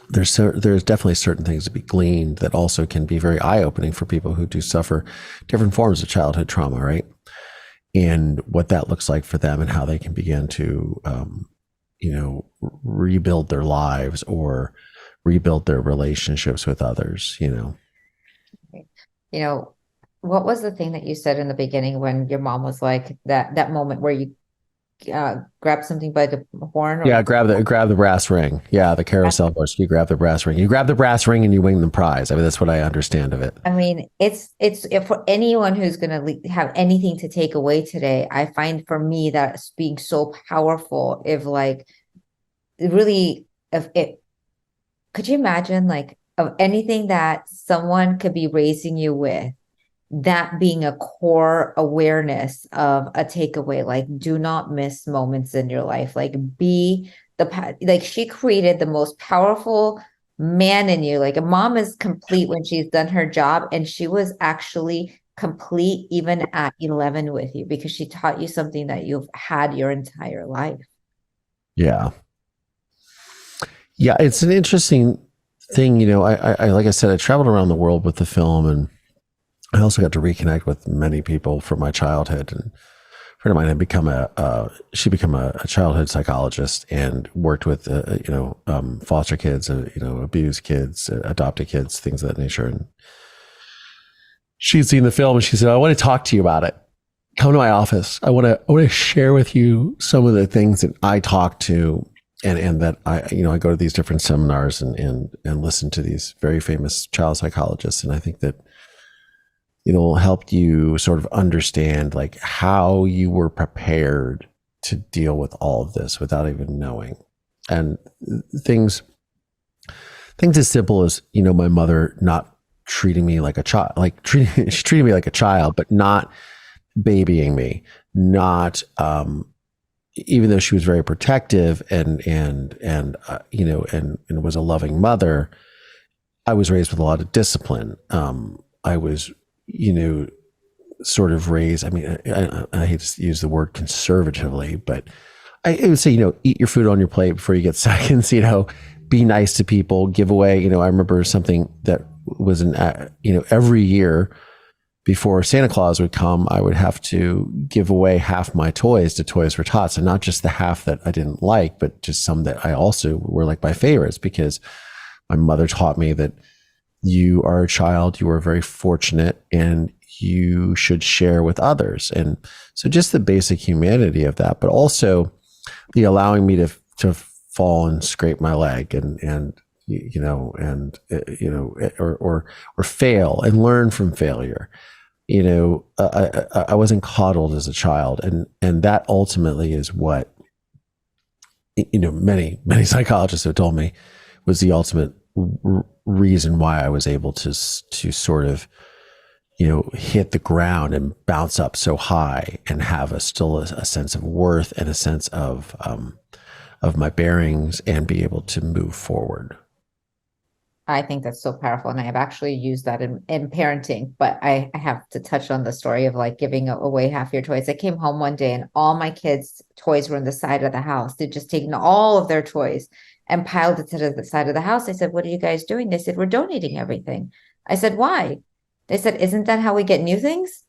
there's definitely certain things to be gleaned that also can be very eye-opening for people who do suffer different forms of childhood trauma, right? And what that looks like for them, and how they can begin to, rebuild their lives or rebuild their relationships with others, What was the thing that you said in the beginning when your mom was like that moment where you grab something by the horn? Yeah, grab the brass ring. Yeah, the carousel horse. You grab the brass ring. You grab the brass ring and you win the prize. I mean, that's what I understand of it. I mean, it's if for anyone who's going to have anything to take away today, I find for me that being so powerful. If like really, if it, could you imagine like of anything that someone could be raising you with, that being a core awareness of a takeaway, like do not miss moments in your life, like she created the most powerful man in you. Like a mom is complete when she's done her job, and she was actually complete even at 11 with you, because she taught you something that you've had your entire life. Yeah, it's an interesting thing. I like I said, I traveled around the world with the film, and I also got to reconnect with many people from my childhood. And a friend of mine had become a childhood psychologist and worked with, foster kids, abused kids, adopted kids, things of that nature. And she'd seen the film and she said, I want to talk to you about it. Come to my office. I want to share with you some of the things that I talk to, and that I go to these different seminars and listen to these very famous child psychologists. And I think that it'll help you sort of understand like how you were prepared to deal with all of this without even knowing. And things as simple as, my mother not treating me like a child, she treated me like a child, but not babying me, not, even though she was very protective and was a loving mother, I was raised with a lot of discipline. I was, sort of raised, I mean, I hate to use the word conservatively, but I would say, eat your food on your plate before you get seconds, be nice to people, give away, I remember something that was every year before Santa Claus would come, I would have to give away half my toys to Toys for Tots, and not just the half that I didn't like, but just some that I also were like my favorites, because my mother taught me that you are a child, you are very fortunate, and you should share with others. And so just the basic humanity of that, but also the allowing me to fall and scrape my leg and or fail and learn from failure. I wasn't coddled as a child, and that ultimately is what, many psychologists have told me was the ultimate reason why I was able to sort of, hit the ground and bounce up so high and have still a sense of worth and a sense of my bearings and be able to move forward. I think that's so powerful. And I have actually used that in parenting, but I have to touch on the story of like giving away half your toys. I came home one day and all my kids' toys were on the side of the house. They'd just taken all of their toys and piled it to the side of the house. I said, "What are you guys doing?" They said, "We're donating everything." I said, "Why?" They said, "Isn't that how we get new things?"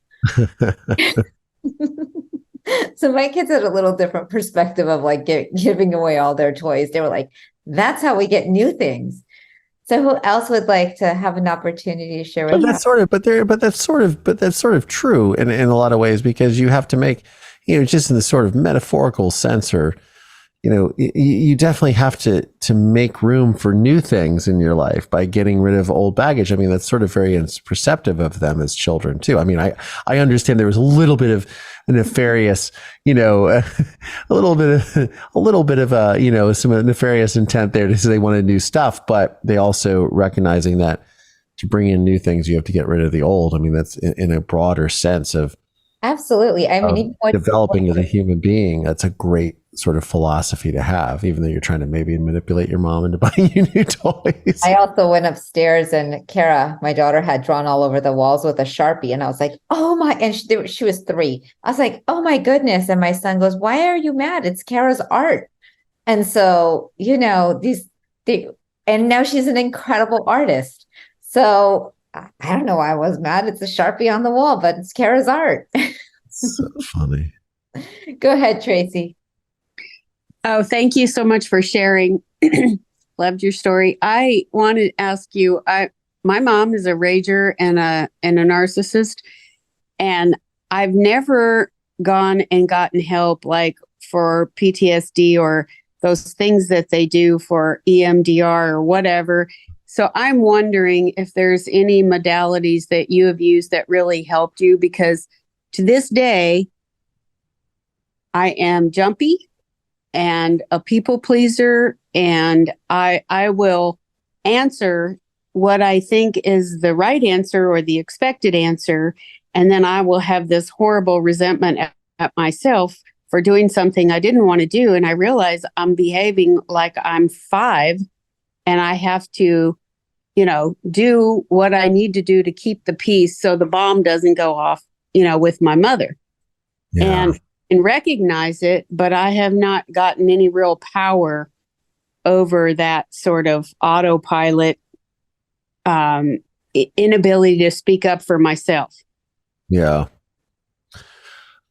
So my kids had a little different perspective of like giving away all their toys. They were like, "That's how we get new things." So who else would like to have an opportunity to share with But that's sort of true in a lot of ways, because you have to make, just in the sort of metaphorical sense, or, you definitely have to make room for new things in your life by getting rid of old baggage. I mean, that's sort of very perceptive of them as children too. I mean, I understand there was a little bit of a nefarious, a little bit of some nefarious intent there to say they wanted new stuff, but they also recognizing that to bring in new things, you have to get rid of the old. I mean, that's in a broader sense of absolutely. I mean, even developing as a human being. That's a great sort of philosophy to have, even though you're trying to maybe manipulate your mom into buying you new toys. I also went upstairs and Kara, my daughter, had drawn all over the walls with a Sharpie. And I was like, "Oh my," and she was 3. I was like, "Oh my goodness." And my son goes, "Why are you mad? It's Kara's art." And so, and now she's an incredible artist. So I don't know why I was mad. It's a Sharpie on the wall, but it's Kara's art. So funny. Go ahead, Tracy. Oh, thank you so much for sharing. Loved your story. I wanted to ask you, my mom is a rager and a narcissist, and I've never gone and gotten help like for PTSD or those things that they do for EMDR or whatever. So I'm wondering if there's any modalities that you have used that really helped you, because to this day, I am jumpy and a people pleaser, and I will answer what I think is the right answer or the expected answer, and then I will have this horrible resentment at myself for doing something I didn't want to do, and I realize I'm behaving like I'm 5, and I have to, do what I need to do to keep the peace so the bomb doesn't go off, with my mother. Yeah. And recognize it, but I have not gotten any real power over that sort of autopilot inability to speak up for myself. Yeah.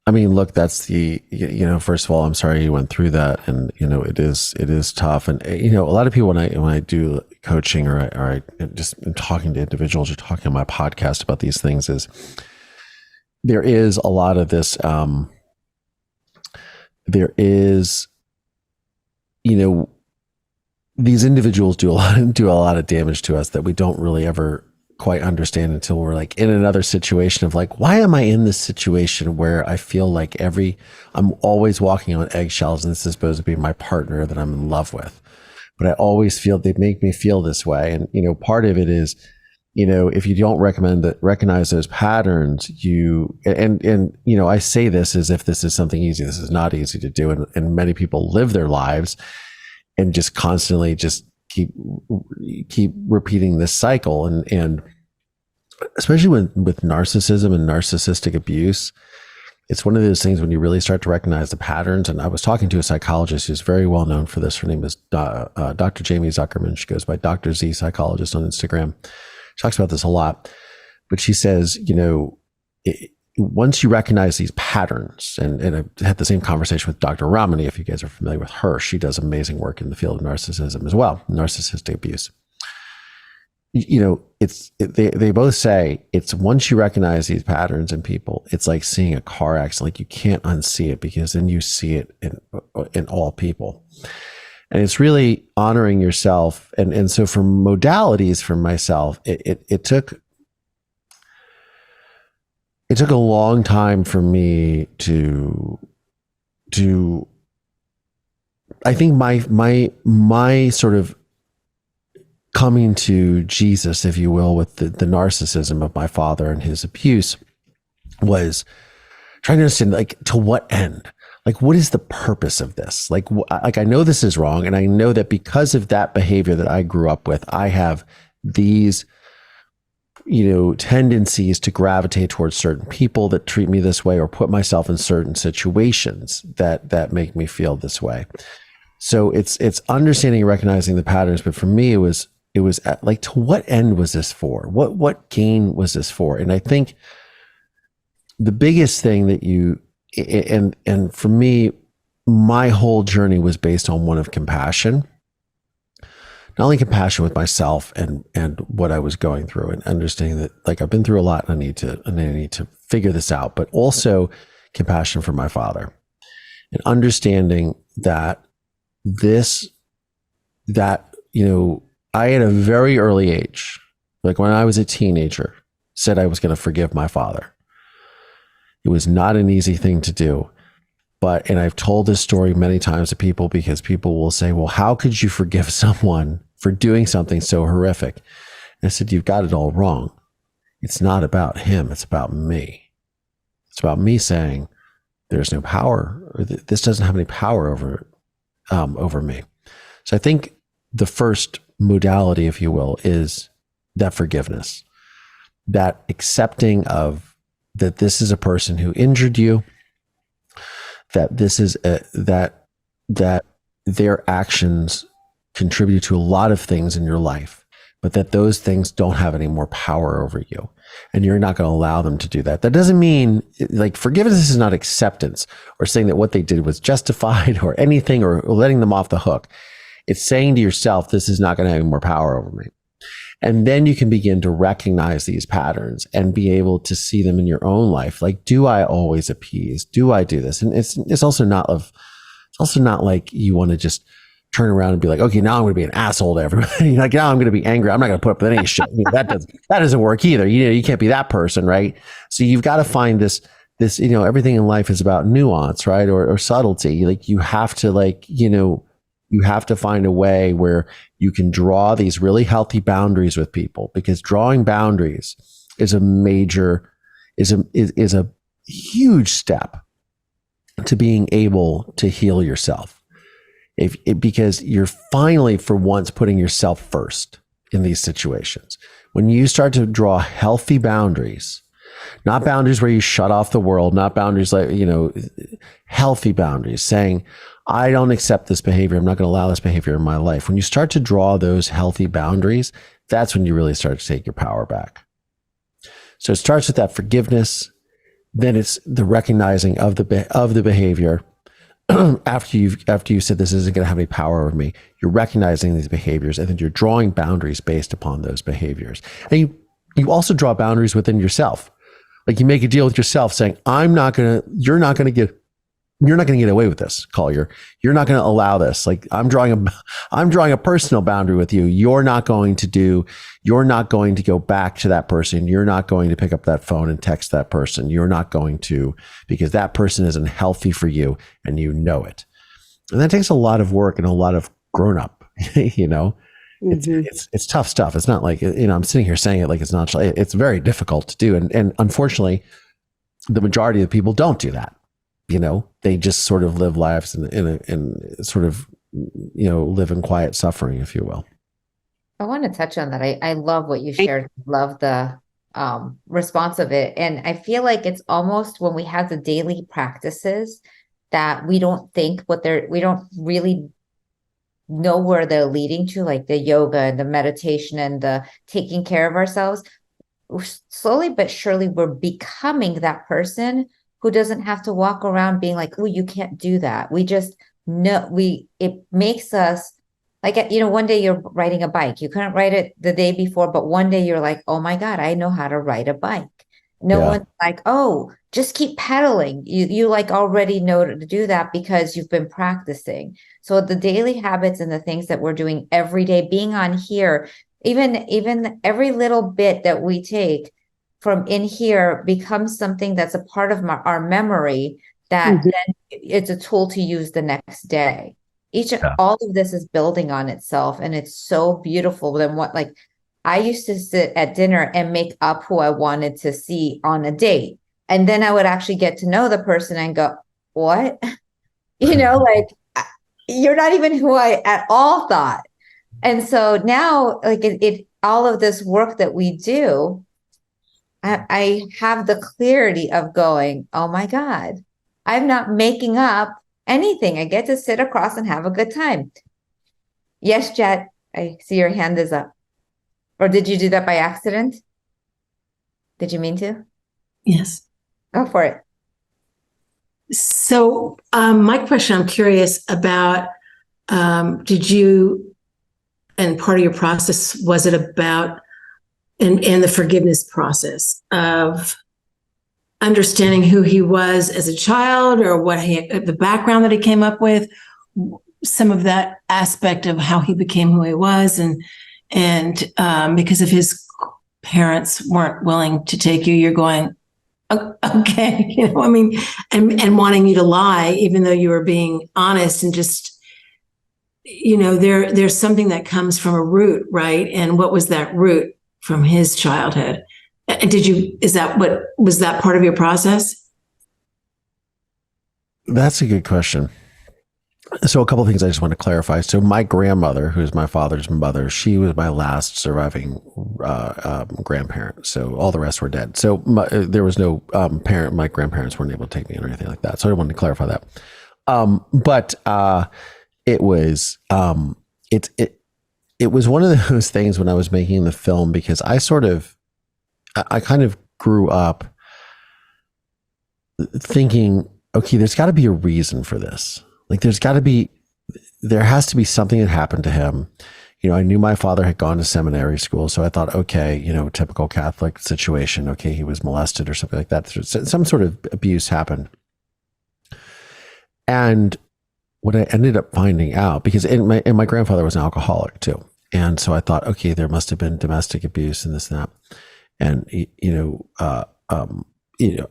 I mean, look, that's first of all, I'm sorry you went through that, and it is tough, and a lot of people when I do coaching or I just talking to individuals or talking on my podcast about these things, is there is a lot of this. There is, these individuals do a lot of damage to us that we don't really ever quite understand until we're like in another situation of like, why am I in this situation where I feel like I'm always walking on eggshells, and this is supposed to be my partner that I'm in love with, but I always feel they make me feel this way. And, part of it is, if you don't recognize those patterns, I say this as if this is something easy. This is not easy to do. And many people live their lives and just constantly just keep repeating this cycle. And especially with narcissism and narcissistic abuse, it's one of those things when you really start to recognize the patterns. And I was talking to a psychologist who's very well known for this. Her name is Dr. Jamie Zuckerman. She goes by Dr. Z Psychologist on Instagram. She talks about this a lot, but she says, once you recognize these patterns, and I had the same conversation with Dr. Ramani, if you guys are familiar with her, she does amazing work in the field of narcissism as well, narcissistic abuse. They both say it's once you recognize these patterns in people, it's like seeing a car accident. Like you can't unsee it, because then you see it in all people. And it's really honoring yourself. And so for modalities for myself, it took a long time for me to I think my sort of coming to Jesus, if you will, with the narcissism of my father and his abuse, was trying to understand, like, to what end? Like, what is the purpose of this? Like I know this is wrong, and I know that because of that behavior that I grew up with, I have these, tendencies to gravitate towards certain people that treat me this way, or put myself in certain situations that make me feel this way. So it's understanding and recognizing the patterns. But for me, it was like, to what end was this for? What gain was this for? And I think the biggest thing that and for me, my whole journey was based on one of compassion. Not only compassion with myself and what I was going through, and understanding that, like, I've been through a lot and I need to figure this out, but also compassion for my father, and understanding that I, at a very early age, like when I was a teenager, said I was going to forgive my father. It was not an easy thing to do. And I've told this story many times to people, because people will say, well, how could you forgive someone for doing something so horrific? And I said, you've got it all wrong. It's not about him. It's about me. It's about me saying there's no power, or this doesn't have any power over me. So I think the first modality, if you will, is that forgiveness, that accepting of that this is a person who injured you, that this is that their actions contribute to a lot of things in your life, but that those things don't have any more power over you, and you're not going to allow them to do that. That doesn't mean, like, forgiveness is not acceptance or saying that what they did was justified or anything, or letting them off the hook. It's saying to yourself, this is not going to have any more power over me. And then you can begin to recognize these patterns and be able to see them in your own life. Like, do I always appease? Do I do this? And it's also not like you want to just turn around and be like, okay, now I'm going to be an asshole to everybody. Like, now I'm going to be angry. I'm not going to put up with any shit. That doesn't work either. You can't be that person, right? So you've got to find this, everything in life is about nuance, right? Or subtlety. Like, you have to you have to find a way where you can draw these really healthy boundaries with people, because drawing boundaries is a huge step to being able to heal yourself. Because you're finally, for once, putting yourself first in these situations. When you start to draw healthy boundaries, not boundaries where you shut off the world, not boundaries like, healthy boundaries, saying, I don't accept this behavior. I'm not going to allow this behavior in my life. When you start to draw those healthy boundaries, that's when you really start to take your power back. So it starts with that forgiveness. Then it's the recognizing of the behavior. After you said this isn't going to have any power over me, you're recognizing these behaviors, and then you're drawing boundaries based upon those behaviors. And you also draw boundaries within yourself. Like, you make a deal with yourself saying, you're not going to get away with this, Collier. You're not going to allow this. Like, I'm drawing a personal boundary with you. You're not going to go back to that person. You're not going to pick up that phone and text that person. You're not going to, because that person isn't healthy for you, and you know it. And that takes a lot of work and a lot of grown up, It's tough stuff. It's not like, I'm sitting here saying it like it's not, it's very difficult to do. And unfortunately, the majority of people don't do that. They just sort of live lives in sort of, live in quiet suffering, if you will. I want to touch on that. I love what you shared. Love the response of it. And I feel like it's almost when we have the daily practices that we don't think we don't really know where they're leading to, like the yoga and the meditation and the taking care of ourselves. slowly but surely we're becoming that person who doesn't have to walk around being like, oh, you can't do that. We just know it makes us like, one day you're riding a bike. You couldn't ride it the day before, but one day you're like, oh my God, I know how to ride a bike. No Yeah. one's like, oh, just keep pedaling. You like already know to do that because you've been practicing. So the daily habits and the things that we're doing every day, being on here, even every little bit that we take from in here becomes something that's a part of our memory that then it's a tool to use the next day. All of this is building on itself, and it's so beautiful. Then I used to sit at dinner and make up who I wanted to see on a date. And then I would actually get to know the person and go, what? Like, you're not even who I at all thought. And so now, like all of this work that we do, I have the clarity of going, oh my God, I'm not making up anything. I get to sit across and have a good time. Yes, Jet, I see your hand is up. Or did you do that by accident? Did you mean to? Yes. Go for it. So my question, I'm curious about, did you, and part of your process, was it about, in the forgiveness process of understanding who he was as a child, or the background that he came up with, some of that aspect of how he became who he was, and because if his parents weren't willing to take you, you're going, okay, and wanting you to lie, even though you were being honest, and just, there's something that comes from a root, right? And what was that root from his childhood? And was that part of your process? That's a good question. So a couple of things I just want to clarify. So my grandmother, who's my father's mother, she was my last surviving grandparent. So all the rest were dead. So there was no parent. My grandparents weren't able to take me in or anything like that. So I wanted to clarify that. But it was it was one of those things when I was making the film, because I kind of grew up thinking, okay, there's got to be a reason for this. Like there has to be something that happened to him. I knew my father had gone to seminary school. So I thought, okay, typical Catholic situation. Okay, he was molested or something like that. Some sort of abuse happened. And what I ended up finding out, because my grandfather was an alcoholic too. And so I thought, okay, there must have been domestic abuse and this and that. And,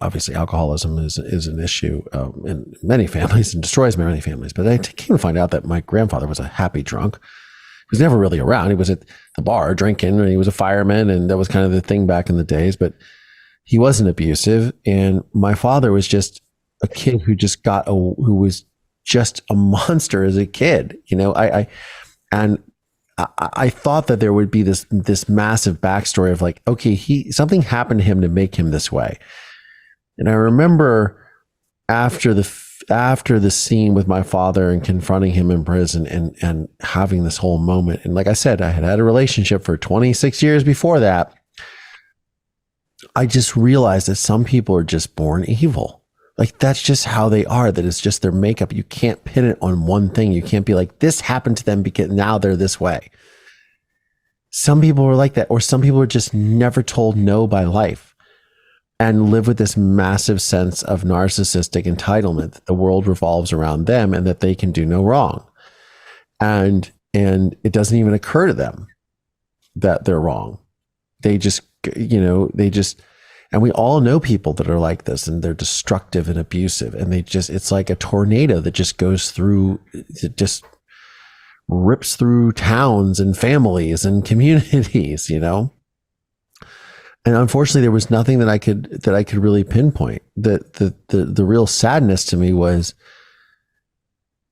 obviously alcoholism is an issue in many families and destroys many families. But I came to find out that my grandfather was a happy drunk. He was never really around. He was at the bar drinking, and he was a fireman, and that was kind of the thing back in the days. But he wasn't abusive. And my father was just a kid who was just a monster as a kid. I thought that there would be this massive backstory of like, okay, something happened to him to make him this way. And I remember after the scene with my father and confronting him in prison and having this whole moment. And like I said, I had a relationship for 26 years before that. I just realized that some people are just born evil. Like that's just how they are, that it's just their makeup. You can't pin it on one thing. You can't be like, this happened to them because now they're this way. Some people are like that, or some people are just never told no by life and live with this massive sense of narcissistic entitlement that the world revolves around them and that they can do no wrong. And it doesn't even occur to them that they're wrong. They just, and we all know people that are like this, and they're destructive and abusive, and it's like a tornado that just goes through, it just rips through towns and families and communities, And unfortunately, there was nothing that I could really pinpoint. The real sadness to me was,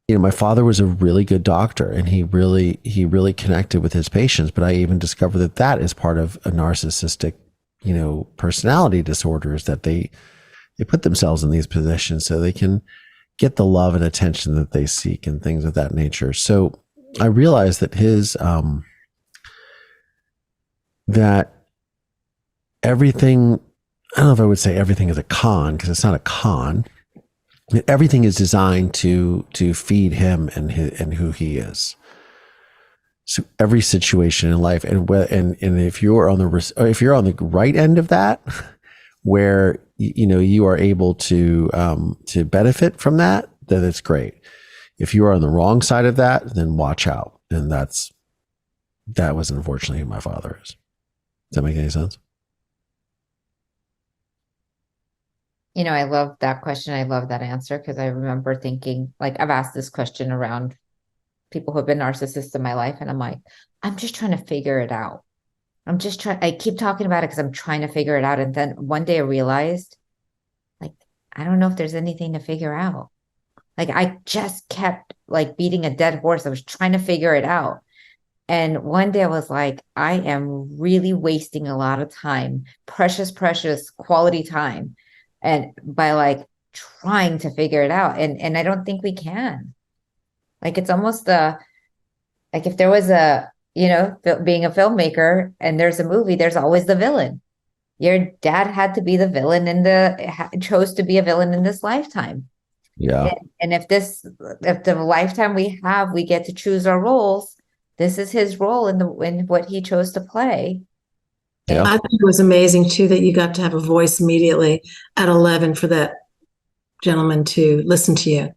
my father was a really good doctor, and he really connected with his patients. But I even discovered that is part of a narcissistic, personality disorders, that they put themselves in these positions so they can get the love and attention that they seek and things of that nature. So I realized that everything, I don't know if I would say everything is a con, because it's not a con. Everything is designed to feed him and who he is. So every situation in life, and if you're on the right end of that, where you are able to benefit from that, then it's great. If you are on the wrong side of that, then watch out. And that was unfortunately who my father is. Does that make any sense? I love that question. I love that answer, because I remember thinking, like, I've asked this question around people who have been narcissists in my life, and I'm like, I'm just trying to figure it out. I keep talking about it because I'm trying to figure it out. And then one day I realized, like, I don't know if there's anything to figure out. Like, I just kept like beating a dead horse. I was trying to figure it out. And one day I was like, I am really wasting a lot of time, precious quality time. And by like trying to figure it out. And I don't think we can. Like, it's almost like if there was being a filmmaker and there's a movie, there's always the villain. Your dad had to be the villain chose to be a villain in this lifetime. Yeah. And if the lifetime we have, we get to choose our roles, this is his role in what he chose to play. Yeah. I think it was amazing too that you got to have a voice immediately at 11 for that gentleman to listen to you.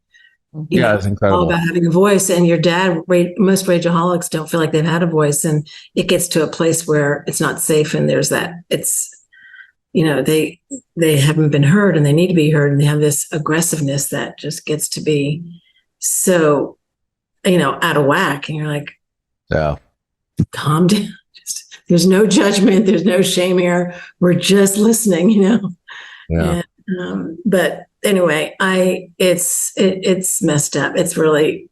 Yeah, it's incredible. All about having a voice, and your dad, most rageaholics don't feel like they've had a voice, and it gets to a place where it's not safe, and there's that, it's, they haven't been heard and they need to be heard, and they have this aggressiveness that just gets to be so, out of whack, and you're like, yeah, calm down. There's no judgment, there's no shame here. We're just listening, Yeah. But anyway, it's messed up. It's really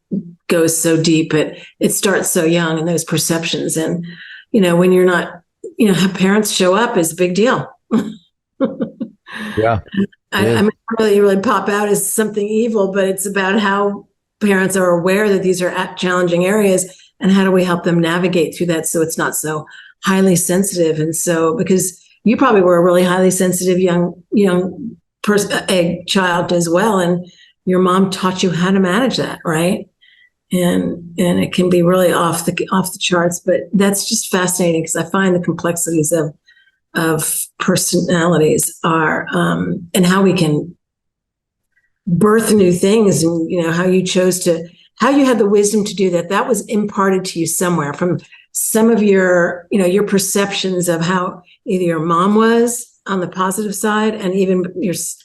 goes so deep. It starts so young, and those perceptions, and when you're not, have parents show up is a big deal. Yeah. I mean, really pop out as something evil, but it's about how parents are aware that these are challenging areas, and how do we help them navigate through that so it's not so highly sensitive. And so, because you probably were a really highly sensitive young a child as well, and your mom taught you how to manage that, right? And it can be really off the charts, but that's just fascinating, because I find the complexities of personalities are and how we can birth new things, and how you had the wisdom to do that was imparted to you somewhere from some of your your perceptions of how either your mom was on the positive side, and even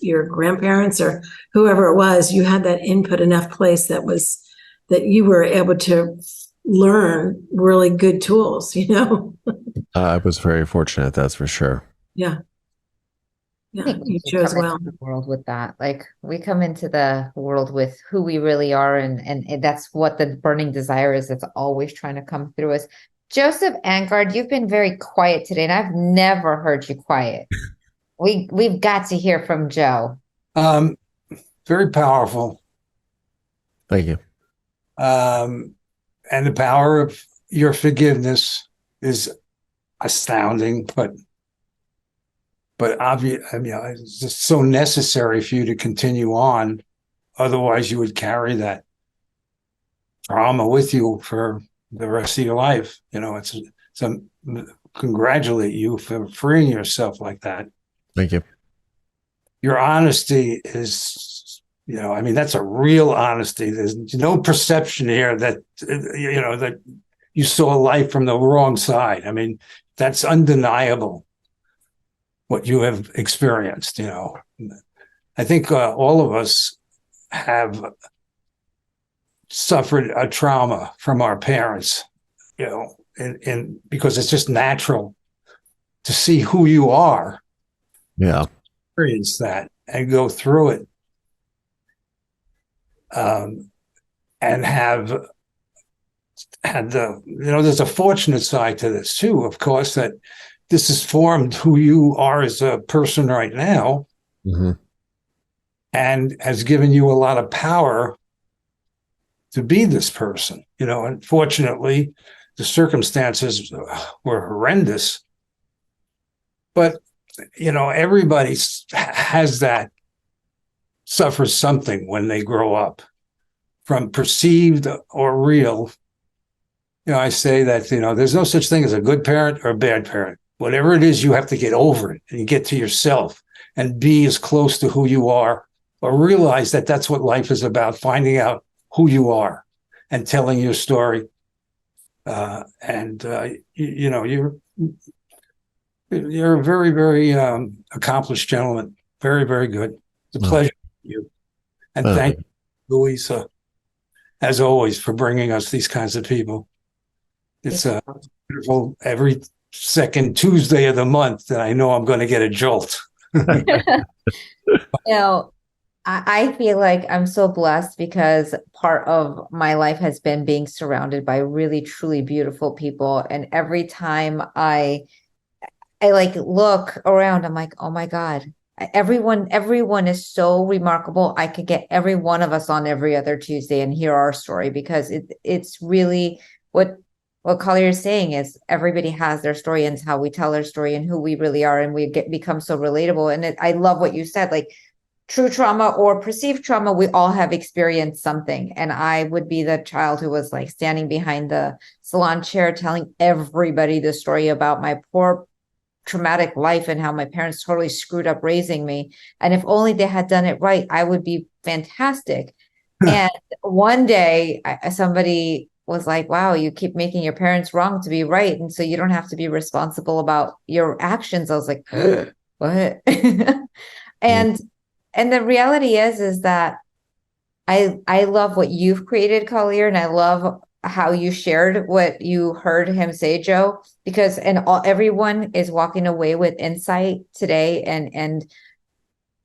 your grandparents or whoever it was. You had that input enough place that you were able to learn really good tools. I was very fortunate, that's for sure. Yeah. I Yeah, think you we chose come well. into the world with that. Like, we come into the world with who we really are, and that's what the burning desire is. That's always trying to come through us. Joseph Angard, you've been very quiet today, and I've never heard you quiet. We've got to hear from Joe. Very powerful. Thank you. And the power of your forgiveness is astounding, but obvious. I mean, it's just so necessary for you to continue on. Otherwise, you would carry that trauma with you for the rest of your life. Congratulate you for freeing yourself like that. Thank you. Your honesty is, that's a real honesty. There's no perception here that, that you saw life from the wrong side. I mean, that's undeniable, what you have experienced. I think all of us have suffered a trauma from our parents, and because it's just natural to see who you are. Yeah. Experience that and go through it, and have had there's a fortunate side to this too, of course, that this has formed who you are as a person right now. Mm-hmm. And has given you a lot of power to be this person. Unfortunately, the circumstances were horrendous, but everybody has that, suffers something when they grow up, from perceived or real. I say that, there's no such thing as a good parent or a bad parent. Whatever it is, you have to get over it and get to yourself and be as close to who you are, or realize that that's what life is about, finding out who you are and telling your story. You're a very, very accomplished gentleman. Very, very good. It's a pleasure to you. And thank you, Louisa, as always, for bringing us these kinds of people. It's beautiful every second Tuesday of the month that I know I'm going to get a jolt. I feel like I'm so blessed because part of my life has been being surrounded by really, truly beautiful people. And every time I like look around, I'm like, oh my God, everyone is so remarkable. I could get every one of us on every other Tuesday and hear our story, because it's really what Collier is saying is everybody has their story, and it's how we tell their story and who we really are. And we become so relatable. And I love what you said, like true trauma or perceived trauma, we all have experienced something. And I would be the child who was like standing behind the salon chair, telling everybody the story about my poor traumatic life and how my parents totally screwed up raising me. And if only they had done it right, I would be fantastic. And one day somebody was like, wow, you keep making your parents wrong to be right. And so you don't have to be responsible about your actions. I was like, what? And the reality is that I love what you've created, Collier, and I love how you shared what you heard him say, Joe, because everyone is walking away with insight today and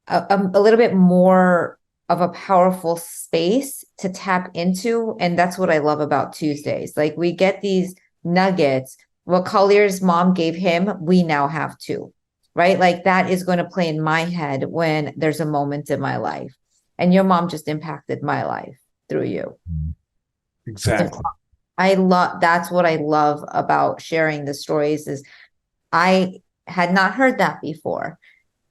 a little bit more of a powerful space to tap into. And that's what I love about Tuesdays. Like, we get these nuggets. What Collier's mom gave him, we now have too, right? Like, that is going to play in my head when there's a moment in my life. And your mom just impacted my life through you. Exactly. That's what I love about sharing the stories is I had not heard that before.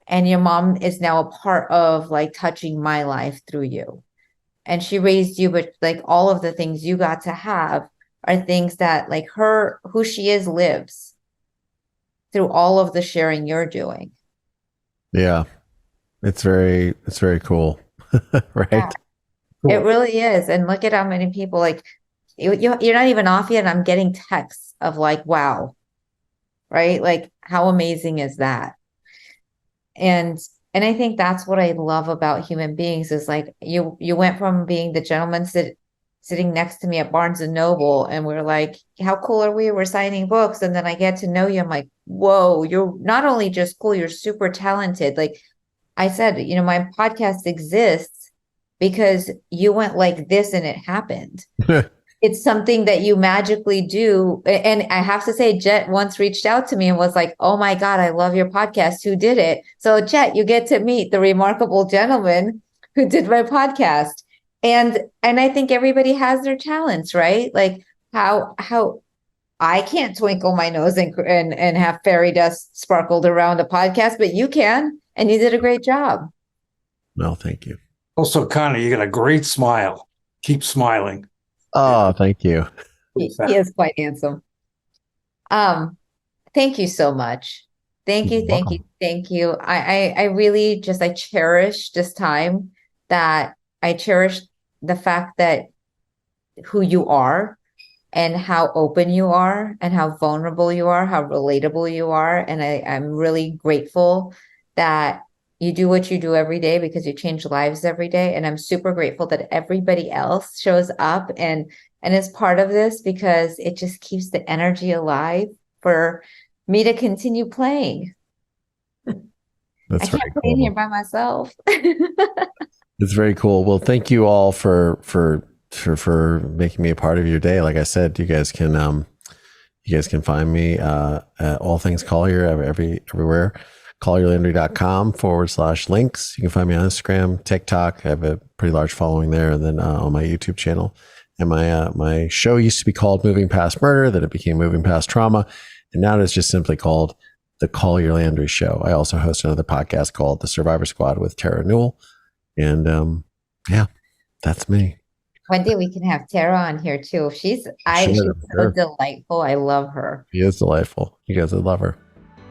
And your mom is now a part of like touching my life through you. And she raised you, but like all of the things you got to have are things that like who she is lives through all of the sharing you're doing. Yeah. It's very cool. Right. Yeah. Cool. It really is. And look at how many people like you're not even off yet. And I'm getting texts of like, wow, right? Like, how amazing is that? And I think that's what I love about human beings is like you went from being the gentleman sitting next to me at Barnes and Noble, and we're like, how cool are we? We're signing books. And then I get to know you. I'm like, whoa, you're not only just cool, you're super talented. Like I said, my podcast exists because you went like this and it happened. It's something that you magically do. And I have to say, Jet once reached out to me and was like, oh my God, I love your podcast. Who did it? So Jet, you get to meet the remarkable gentleman who did my podcast. And I think everybody has their talents, right? Like how I can't twinkle my nose and have fairy dust sparkled around a podcast, but you can, and you did a great job. Well, thank you. Also, Connie, you got a great smile. Keep smiling. Oh, thank you. He is quite handsome. Thank you so much. Thank you. I really I cherish this time, that I cherish the fact that who you are and how open you are and how vulnerable you are, how relatable you are. And I'm really grateful that you do what you do every day because you change lives every day. And I'm super grateful that everybody else shows up and is part of this, because it just keeps the energy alive for me to continue playing. That's I can't play in here by myself. It's very cool. Well, thank you all for making me a part of your day. Like I said, you guys can find me at All Things Collier everywhere. collierlandry.com/links. You can find me on Instagram, TikTok. I have a pretty large following there, and then on my YouTube channel. And my show used to be called Moving Past Murder, then it became Moving Past Trauma, and now it's just simply called the Collier Landry Show. I also host another podcast called The Survivor Squad with Tara Newell. And yeah, that's me. One day we can have Tara on here too. She's so delightful. I love her. She is delightful. You guys would love her.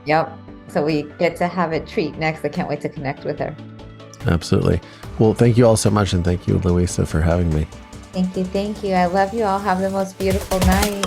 Yep. So we get to have a treat next. I can't wait to connect with her. Absolutely. Well, thank you all so much. And thank you, Louisa, for having me. Thank you. Thank you. I love you all. Have the most beautiful night.